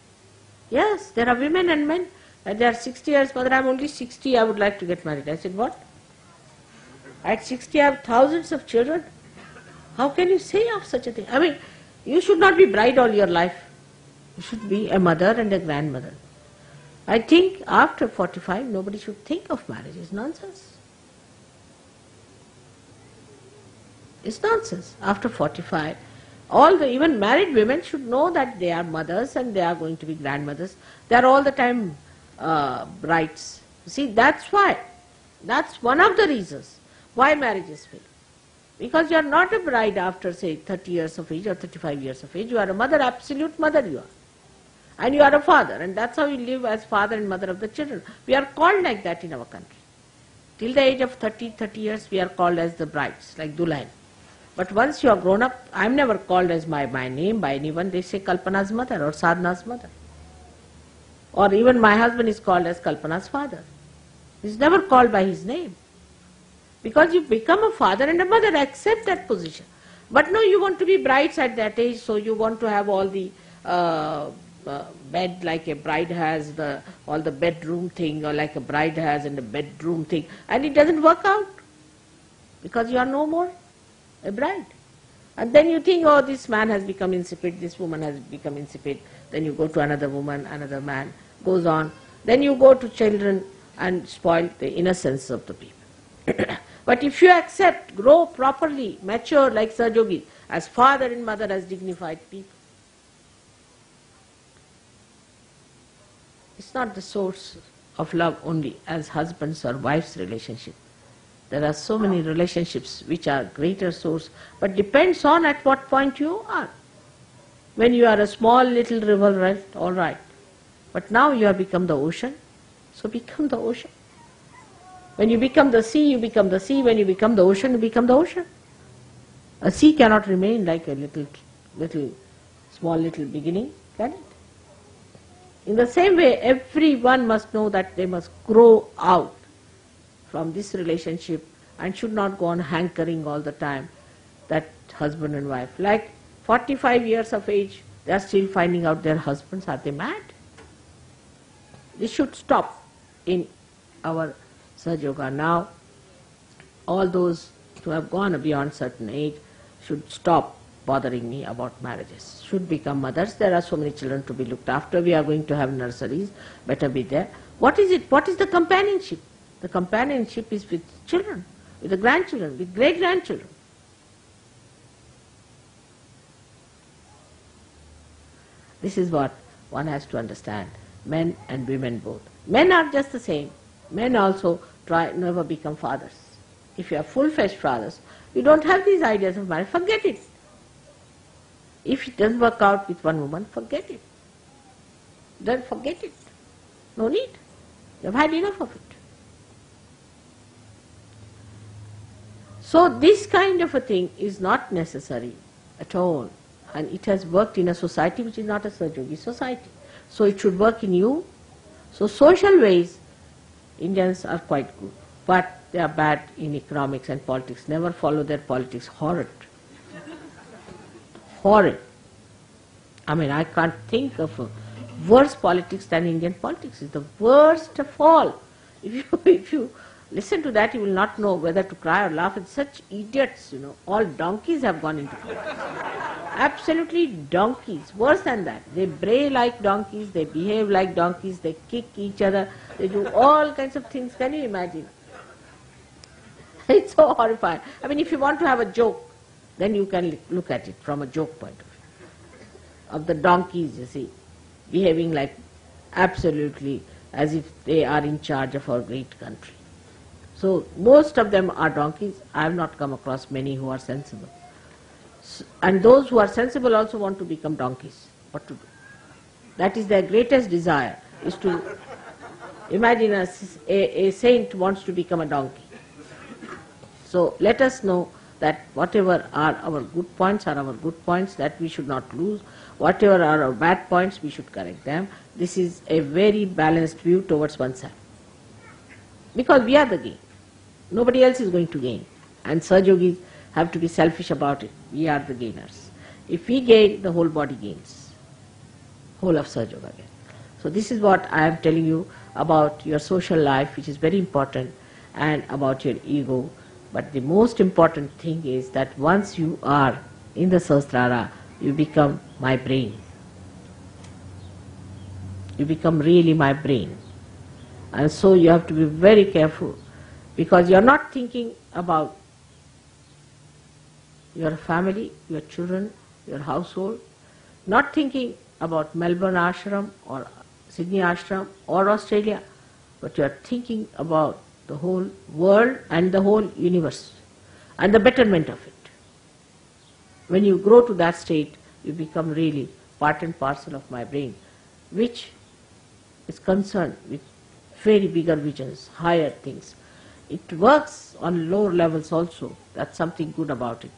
Yes, there are women and men. And they are 60 years, mother, I'm only 60, I would like to get married. I said, what? At 60 I have thousands of children. How can you say of such a thing? I mean, you should not be bride all your life. You should be a mother and a grandmother. I think after 45, nobody should think of marriage. It's nonsense. It's nonsense. After 45, even married women should know that they are mothers and they are going to be grandmothers. They are all the time brides. See, that's why. That's one of the reasons why marriages fail. Because you are not a bride after, say, 30 years of age or 35 years of age. You are a mother, absolute mother you are. And you are a father, and that's how you live as father and mother of the children. We are called like that in our country. Till the age of 30 years, we are called as the brides, like Dulhan. But once you are grown up, I am never called as my name by anyone. They say Kalpana's mother or Sadhana's mother. Or even my husband is called as Kalpana's father. He is never called by his name. Because you become a father and a mother, accept that position. But no, you want to be brides at that age, so you want to have all the bed like a bride has, all the bedroom thing, or like a bride has and the bedroom thing, and it doesn't work out because you are no more a bride. And then you think, oh, this man has become insipid, this woman has become insipid. Then you go to another woman, another man, goes on. Then you go to children and spoil the innocence of the people. But if you accept, grow properly, mature like Sahajogi, as father and mother, as dignified people, it's not the source of love only as husbands or wives relationship. There are so many relationships which are greater source, but depends on at what point you are. When you are a small little river, right, all right. But now you have become the ocean, so become the ocean. When you become the sea, you become the sea. When you become the ocean, you become the ocean. A sea cannot remain like a small little beginning, can it? In the same way, everyone must know that they must grow out from this relationship and should not go on hankering all the time, that husband and wife. Like 45 years of age, they are still finding out their husbands. Are they mad? This should stop in our Sahaja Yoga now. All those who have gone beyond certain age should stop bothering me about marriages, should become mothers. There are so many children to be looked after. We are going to have nurseries, better be there. What is it? What is the companionship? The companionship is with children, with the grandchildren, with great-grandchildren. This is what one has to understand, men and women both. Men are just the same. Men also never become fathers. If you are full-fledged fathers, you don't have these ideas of marriage, forget it. If it doesn't work out with one woman, forget it. Then forget it. No need. You have had enough of it. So this kind of a thing is not necessary at all. And it has worked in a society which is not a Sahaja Yogi society. So it should work in you. So social ways, Indians are quite good. But they are bad in economics and politics. Never follow their politics. Horrid. Horrid. I mean, I can't think of a worse politics than Indian politics. It's the worst of all. If you listen to that, you will not know whether to cry or laugh. It's such idiots, All donkeys have gone into politics. Absolutely donkeys. Worse than that. They bray like donkeys, they behave like donkeys, they kick each other, they do all kinds of things. Can you imagine? It's so horrifying. I mean, if you want to have a joke, then you can look at it from a joke point of view. Of the donkeys, you see, behaving like absolutely as if they are in charge of our great country. So most of them are donkeys. I have not come across many who are sensible. And those who are sensible also want to become donkeys. What to do? That is their greatest desire, is to imagine a saint wants to become a donkey. So let us know that whatever are our good points are our good points, that we should not lose. Whatever are our bad points, we should correct them. This is a very balanced view towards oneself. Because we are the gain. Nobody else is going to gain. And Sahaja Yogis have to be selfish about it. We are the gainers. If we gain, the whole body gains. Whole of Sahaja Yoga gains. So this is what I am telling you about your social life, which is very important, and about your ego. But the most important thing is that once you are in the Sahasrara, you become my brain. You become really my brain. And so you have to be very careful, because you are not thinking about your family, your children, your household, not thinking about Melbourne ashram or Sydney ashram or Australia, but you are thinking about the whole world and the whole universe and the betterment of it. When you grow to that state, you become really part and parcel of my brain, which is concerned with very bigger visions, higher things. It works on lower levels also. That's something good about it.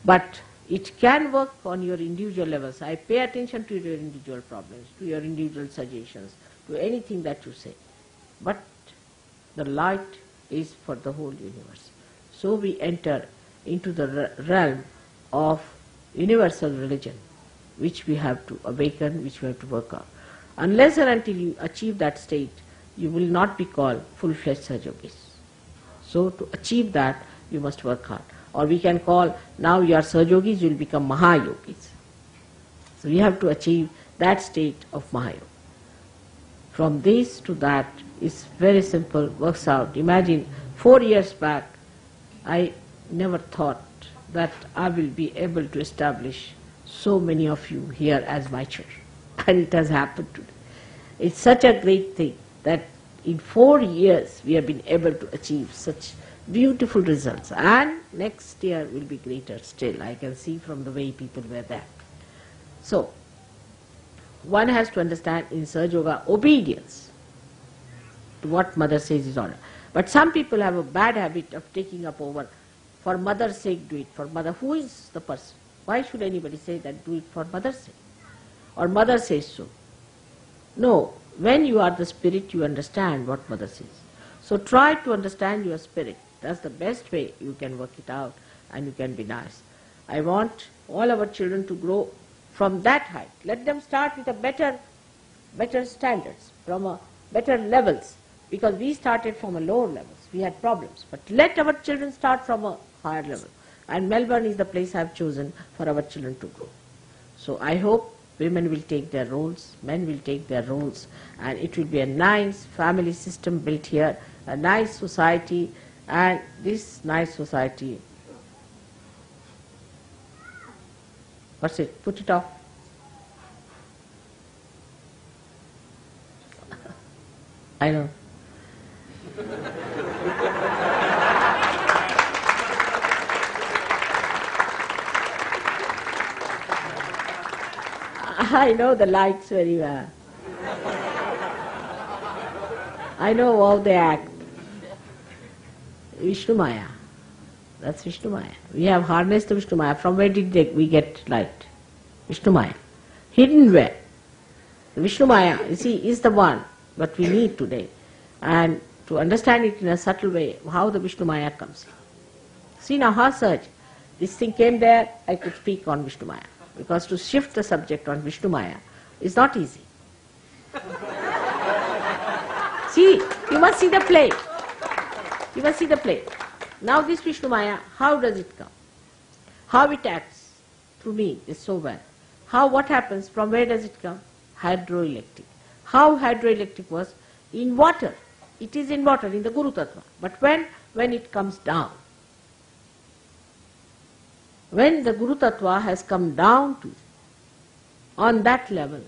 But it can work on your individual levels. I pay attention to your individual problems, to your individual suggestions, to anything that you say. But the light is for the whole universe. So we enter into the realm of universal religion, which we have to awaken, which we have to work on. Unless and until you achieve that state, you will not be called full-fledged Sahaja Yogis. So to achieve that, you must work hard. Or we can call, now you are Sahaja Yogis, you will become Mahayogis. So we have to achieve that state of Mahayoga. From this to that is very simple, works out. Imagine 4 years back, I never thought that I will be able to establish so many of you here as my children. And it has happened today. It's such a great thing that in 4 years we have been able to achieve such beautiful results. And next year will be greater still. I can see from the way people were there. So, one has to understand in Sahaja Yoga, obedience to what mother says is order. But some people have a bad habit of taking up over For mother's sake do it. For mother, who is the person? Why should anybody say that do it for mother's sake? Or mother says so. No, when you are the spirit, you understand what mother says. So try to understand your spirit. That's the best way you can work it out and you can be nice. I want all our children to grow from that height. Let them start with a better standards, from a better levels, because we started from a lower levels. We had problems. But let our children start from a higher level. And Melbourne is the place I have chosen for our children to grow. So I hope women will take their roles, men will take their roles, and it will be a nice family system built here, a nice society, and this nice society, what's it? Put it off. I know. I know the lights very well. I know how they act. Vishnu Maya. That's Vishnu Maya. We have harnessed the Vishnu Maya. From where did we get light? Vishnu Maya. Hidden where? The Vishnu Maya, you see, is the one what we need today. And to understand it in a subtle way, how the Vishnu Maya comes in. See now, her search. This thing came there, I could speak on Vishnu Maya. Because to shift the subject on Vishnu Maya is not easy. See, you must see the play. You must see the play. Now this Vishnu Maya, how does it come? How it acts through me is so well. What happens, from where does it come? Hydroelectric. How hydroelectric was? In water. It is in water, in the Guru Tattva. But when it comes down, when the Guru Tattva has come down to, on that level,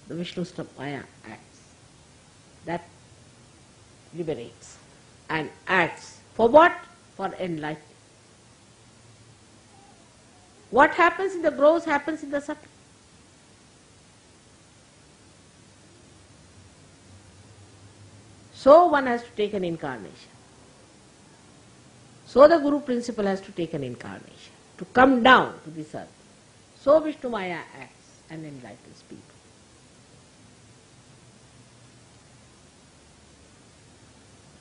the Vishnu Maya acts. That liberates and acts. For what? For enlightenment. What happens in the gross happens in the subtle. So one has to take an incarnation. So the Guru principle has to take an incarnation, to come down to this earth. So Vishnu Maya acts and enlightens people.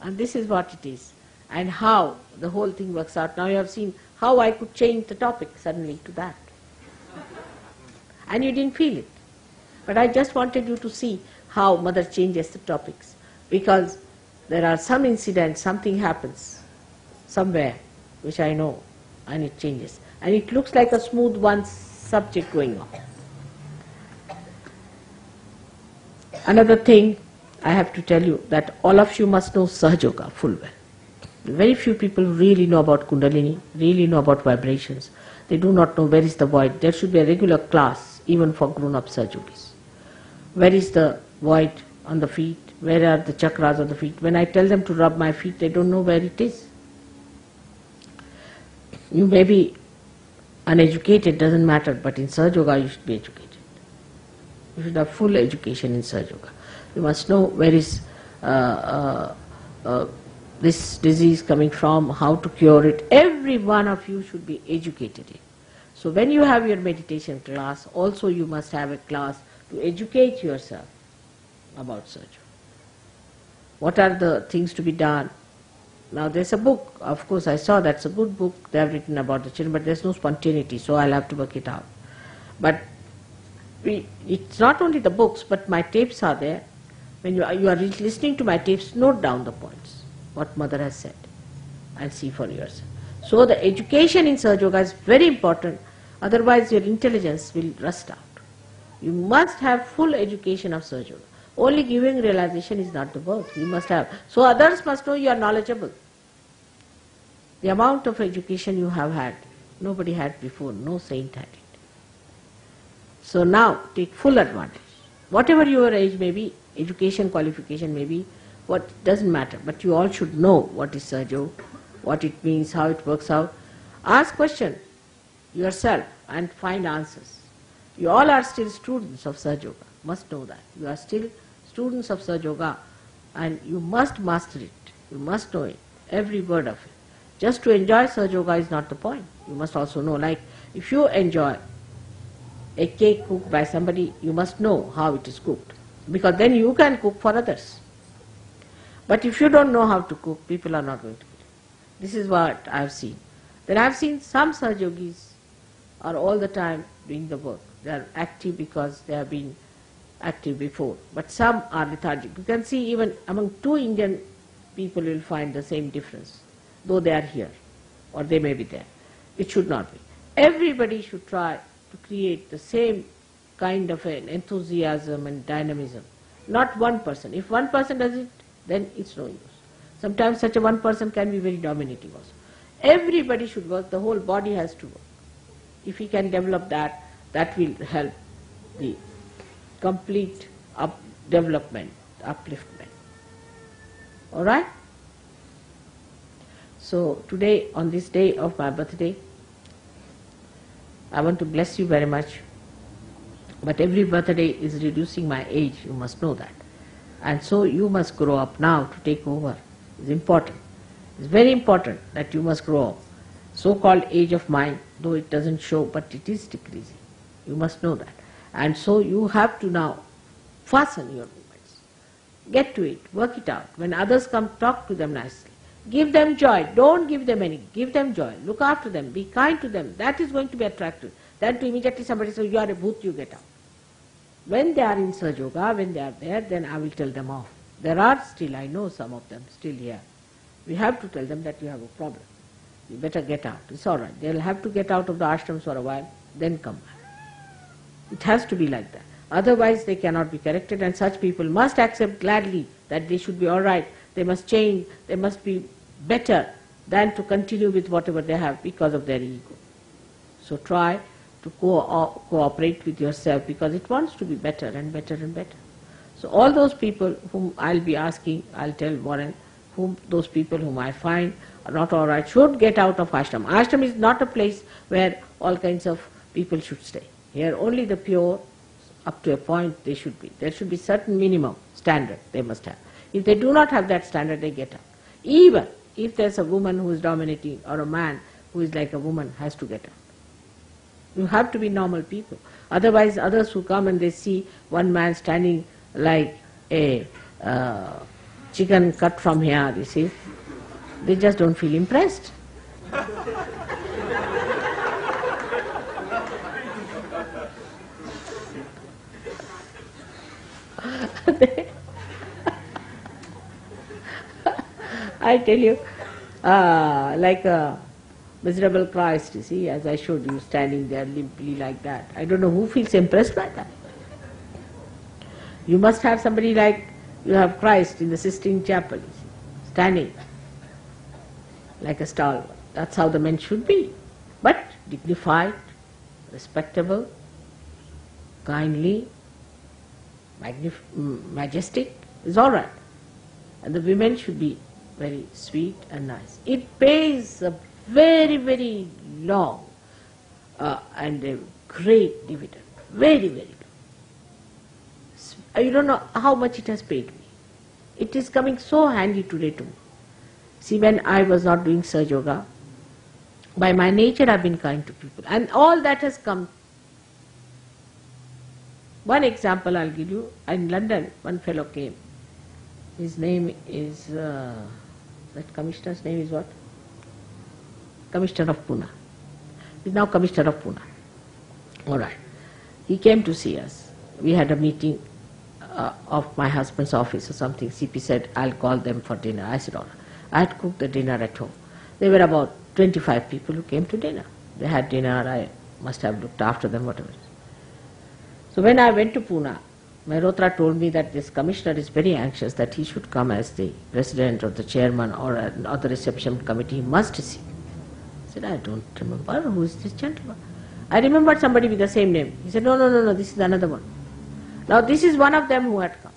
And this is what it is, and how the whole thing works out. Now you have seen how I could change the topic suddenly to that. And you didn't feel it. But I just wanted you to see how Mother changes the topics. Because there are some incidents, something happens somewhere, which I know, and it changes. And it looks like a smooth one subject going on. Another thing I have to tell you, that all of you must know Sahaja Yoga full well. Very few people really know about Kundalini, really know about vibrations. They do not know where is the void. There should be a regular class even for grown-up Sahaja Yogis. Where is the void on the feet? Where are the chakras on the feet? When I tell them to rub my feet, they don't know where it is. You may be uneducated, doesn't matter, but in Sahaja Yoga you should be educated. You should have full education in Sahaja Yoga. You must know where is this disease coming from, how to cure it. Every one of you should be educated in. So when you have your meditation class, also you must have a class to educate yourself about Sahaja Yoga. What are the things to be done? Now there's a book, of course I saw that's a good book, they have written about the children, but there's no spontaneity, so I'll have to work it out. But it's not only the books, but my tapes are there. When you are listening to my tapes, note down the points, what Mother has said, and see for yourself. So the education in Sahaja Yoga is very important, otherwise your intelligence will rust out. You must have full education of Sahaja Yoga. Only giving realization is not the work. You must have. So others must know you are knowledgeable. The amount of education you have had, nobody had before, no saint had it. So now take full advantage. Whatever your age may be, education, qualification may be, what doesn't matter. But you all should know what is Sahaja Yoga, what it means, how it works out. Ask question yourself and find answers. You all are still students of Sahaja Yoga. Must know that. You are still students of Sahaja Yoga and you must master it. You must know it, every word of it. Just to enjoy Sahaja Yoga is not the point. You must also know, like if you enjoy a cake cooked by somebody, you must know how it is cooked, because then you can cook for others. But if you don't know how to cook, people are not going to eat. This is what I have seen. Then I have seen some Sahaja Yogis are all the time doing the work. They are active because they have been active before, but some are lethargic. You can see even among two Indian people you will find the same difference, though they are here or they may be there. It should not be. Everybody should try to create the same kind of an enthusiasm and dynamism. Not one person. If one person does it, then it's no use. Sometimes such a one person can be very dominating also. Everybody should work, the whole body has to work. If we can develop that, that will help the complete development, upliftment. Alright? So today, on this day of my birthday, I want to bless you very much. But every birthday is reducing my age, you must know that. And so you must grow up now to take over. It's important. It's very important that you must grow up. So-called age of mine, though it doesn't show, but it is decreasing. You must know that. And so you have to now fasten your movements. Get to it, work it out. When others come, talk to them nicely. Give them joy. Don't give them any. Give them joy. Look after them. Be kind to them. That is going to be attractive. Then to immediately somebody says, you are a bhoot, you get out. When they are in Sahaja Yoga, when they are there, then I will tell them off. There are still, I know some of them still here. We have to tell them that you have a problem. You better get out. It's all right. They'll have to get out of the ashrams for a while, then come back. It has to be like that. Otherwise they cannot be corrected, and such people must accept gladly that they should be all right. They must change. They must be better than to continue with whatever they have because of their ego. So try to cooperate with yourself, because it wants to be better and better and better. So all those people whom I'll be asking, I'll tell Warren, those people whom I find are not all right should get out of ashram. Ashram is not a place where all kinds of people should stay. Here only the pure, up to a point they should be. There should be certain minimum standard they must have. If they do not have that standard, they get out. Even if there's a woman who is dominating or a man who is like a woman, has to get out. You have to be normal people. Otherwise others who come and they see one man standing like a chicken cut from here, you see, they just don't feel impressed. I tell you, like a miserable Christ, you see, as I showed you, standing there limply like that. I don't know who feels impressed by that. You must have somebody like you have Christ in the Sistine Chapel, you see, standing like a stalwart. That's how the men should be. But dignified, respectable, kindly, majestic is all right. And the women should be very sweet and nice. It pays a very, very long and a great dividend. Very, very long. You don't know how much it has paid me. It is coming so handy today to me. See, when I was not doing Sahaja Yoga, by my nature I've been kind to people. And all that has come. One example I'll give you. In London, one fellow came. His name is, that commissioner's name is what? Commissioner of Pune. He's now Commissioner of Pune. All right. He came to see us. We had a meeting of my husband's office or something. CP said, I'll call them for dinner. I said, all right. I had cooked the dinner at home. There were about 25 people who came to dinner. They had dinner. I must have looked after them, whatever it is. So when I went to Pune, Mehrotra told me that this commissioner is very anxious that he should come as the president or the chairman or the reception committee. He must see. I said, I don't remember. Who is this gentleman? I remembered somebody with the same name. He said, no, this is another one. Now this is one of them who had come.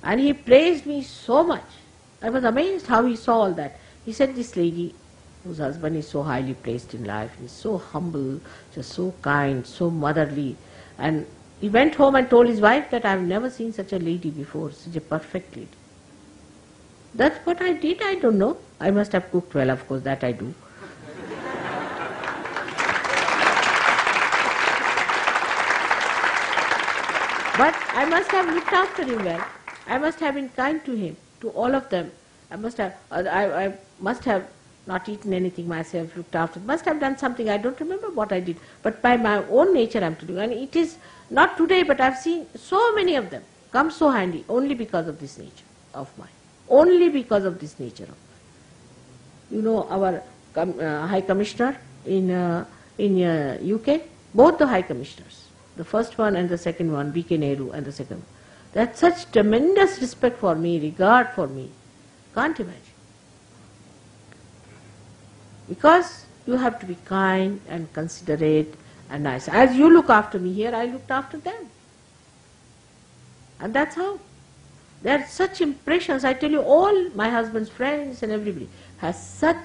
And he praised me so much. I was amazed how he saw all that. He said, this lady whose husband is so highly placed in life, is so humble, just so kind, so motherly. And he went home and told his wife that I have never seen such a lady before, such a perfect lady. That's what I did, I don't know. I must have cooked well, of course, that I do. But I must have looked after him well. I must have been kind to him, to all of them. I must have not eaten anything myself, looked after, must have done something, I don't remember what I did. But by my own nature I am to do. And it is not today, but I have seen so many of them come so handy only because of this nature of mine. Only because of this nature of mine. You know our High Commissioner in UK, both the High Commissioners, the first one and the second one, B.K. Nehru and the second one, they had such tremendous respect for me, regard for me, can't imagine. Because you have to be kind and considerate and nice. As you look after me here, I looked after them. And that's how. There are such impressions. I tell you, all my husband's friends and everybody has such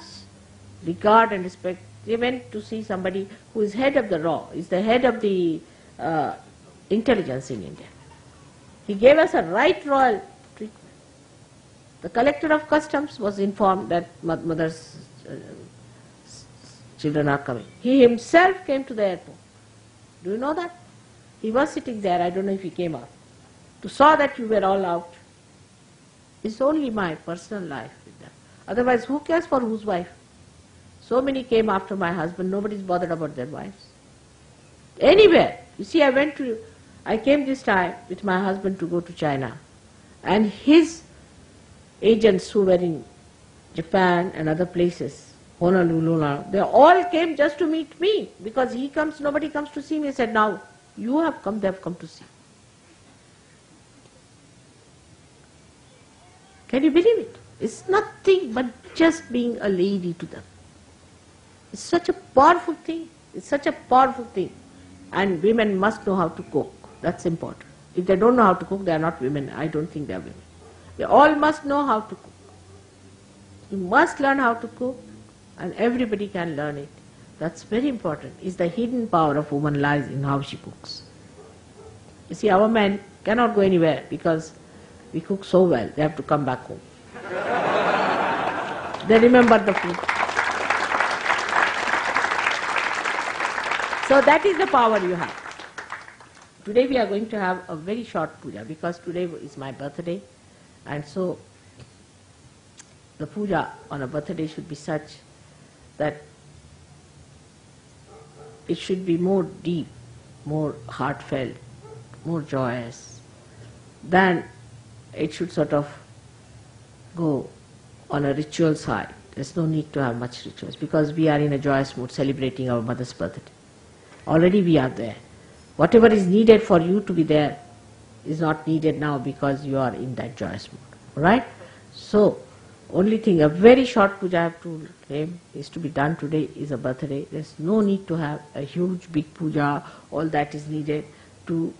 regard and respect. They went to see somebody who is head of the RAW, is the head of the intelligence in India. He gave us a right royal treatment. The collector of customs was informed that mother's children are coming. He himself came to the airport. Do you know that? He was sitting there, I don't know if he came out, to saw that you were all out. It's only my personal life with them. Otherwise, who cares for whose wife? So many came after my husband, nobody's bothered about their wives. Anywhere. You see, I came this time with my husband to go to China, and his agents who were in Japan and other places, Honolulu, they all came just to meet me, because he comes, nobody comes to see me. He said, now you have come, they have come to see. Can you believe it? It's nothing but just being a lady to them. It's such a powerful thing. It's such a powerful thing. And women must know how to cook. That's important. If they don't know how to cook, they are not women. I don't think they are women. They all must know how to cook. You must learn how to cook, and everybody can learn it. That's very important. It's the hidden power of woman lies in how she cooks. You see, our men cannot go anywhere because we cook so well, they have to come back home. They remember the food. So that is the power you have. Today we are going to have a very short puja because today is my birthday, and so the puja on a birthday should be such that it should be more deep, more heartfelt, more joyous, than it should sort of go on a ritual side. There's no need to have much rituals because we are in a joyous mood celebrating our mother's birthday. Already we are there. Whatever is needed for you to be there is not needed now because you are in that joyous mood. Alright? So, only thing, a very short puja I have to claim is to be done today is a birthday. There's no need to have a huge big puja. All that is needed to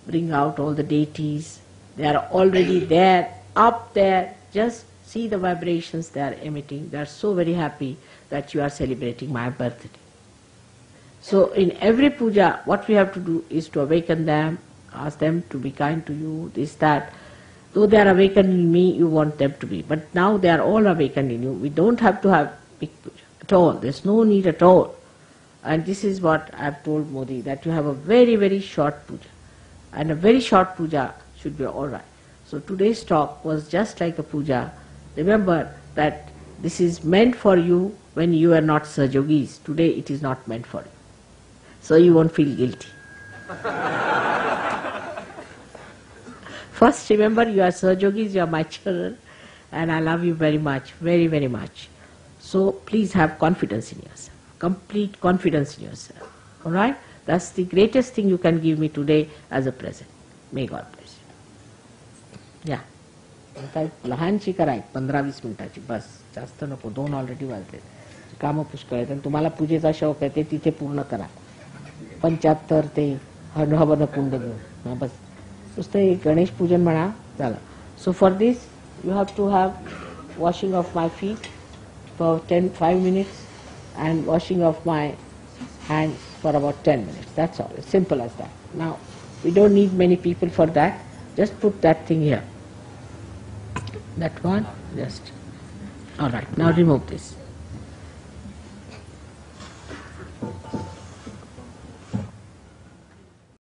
bring out all the deities. They are already there, up there. Just see the vibrations they are emitting. They are so very happy that you are celebrating my birthday. So in every puja, what we have to do is to awaken them, ask them to be kind to you, this, that. Though they are awakened in me, you want them to be. But now they are all awakened in you. We don't have to have big puja at all. There's no need at all. And this is what I have told Modi, that you have a very, very short puja. And a very short puja should be alright. So today's talk was just like a puja. Remember that this is meant for you when you are not Sahajogis. Today it is not meant for you. So you won't feel guilty. First remember you are Sahajogis, you are my children, and I love you very much, very, very much. So please have confidence in yourself, complete confidence in yourself. Alright? That's the greatest thing you can give me today as a present. May God bless you. Yeah. लहानशी करा 15-20 मिनिटाची बस जास्त नको 2 already वाजले कामं पुष्कळ आहेत आणि तुम्हाला पूजेचा शौक आहे ते तिथे पूर्ण करा 75 ते हवन कुंड घेऊन बस नुसतं गणेश पूजन म्हणा झालं so for this you have to have washing of my feet for 5 minutes and washing of my hands for about 10 minutes. That's all. It's simple as that. Now we don't need many people for that. Just put that thing here. That one. Just. All right, now remove this.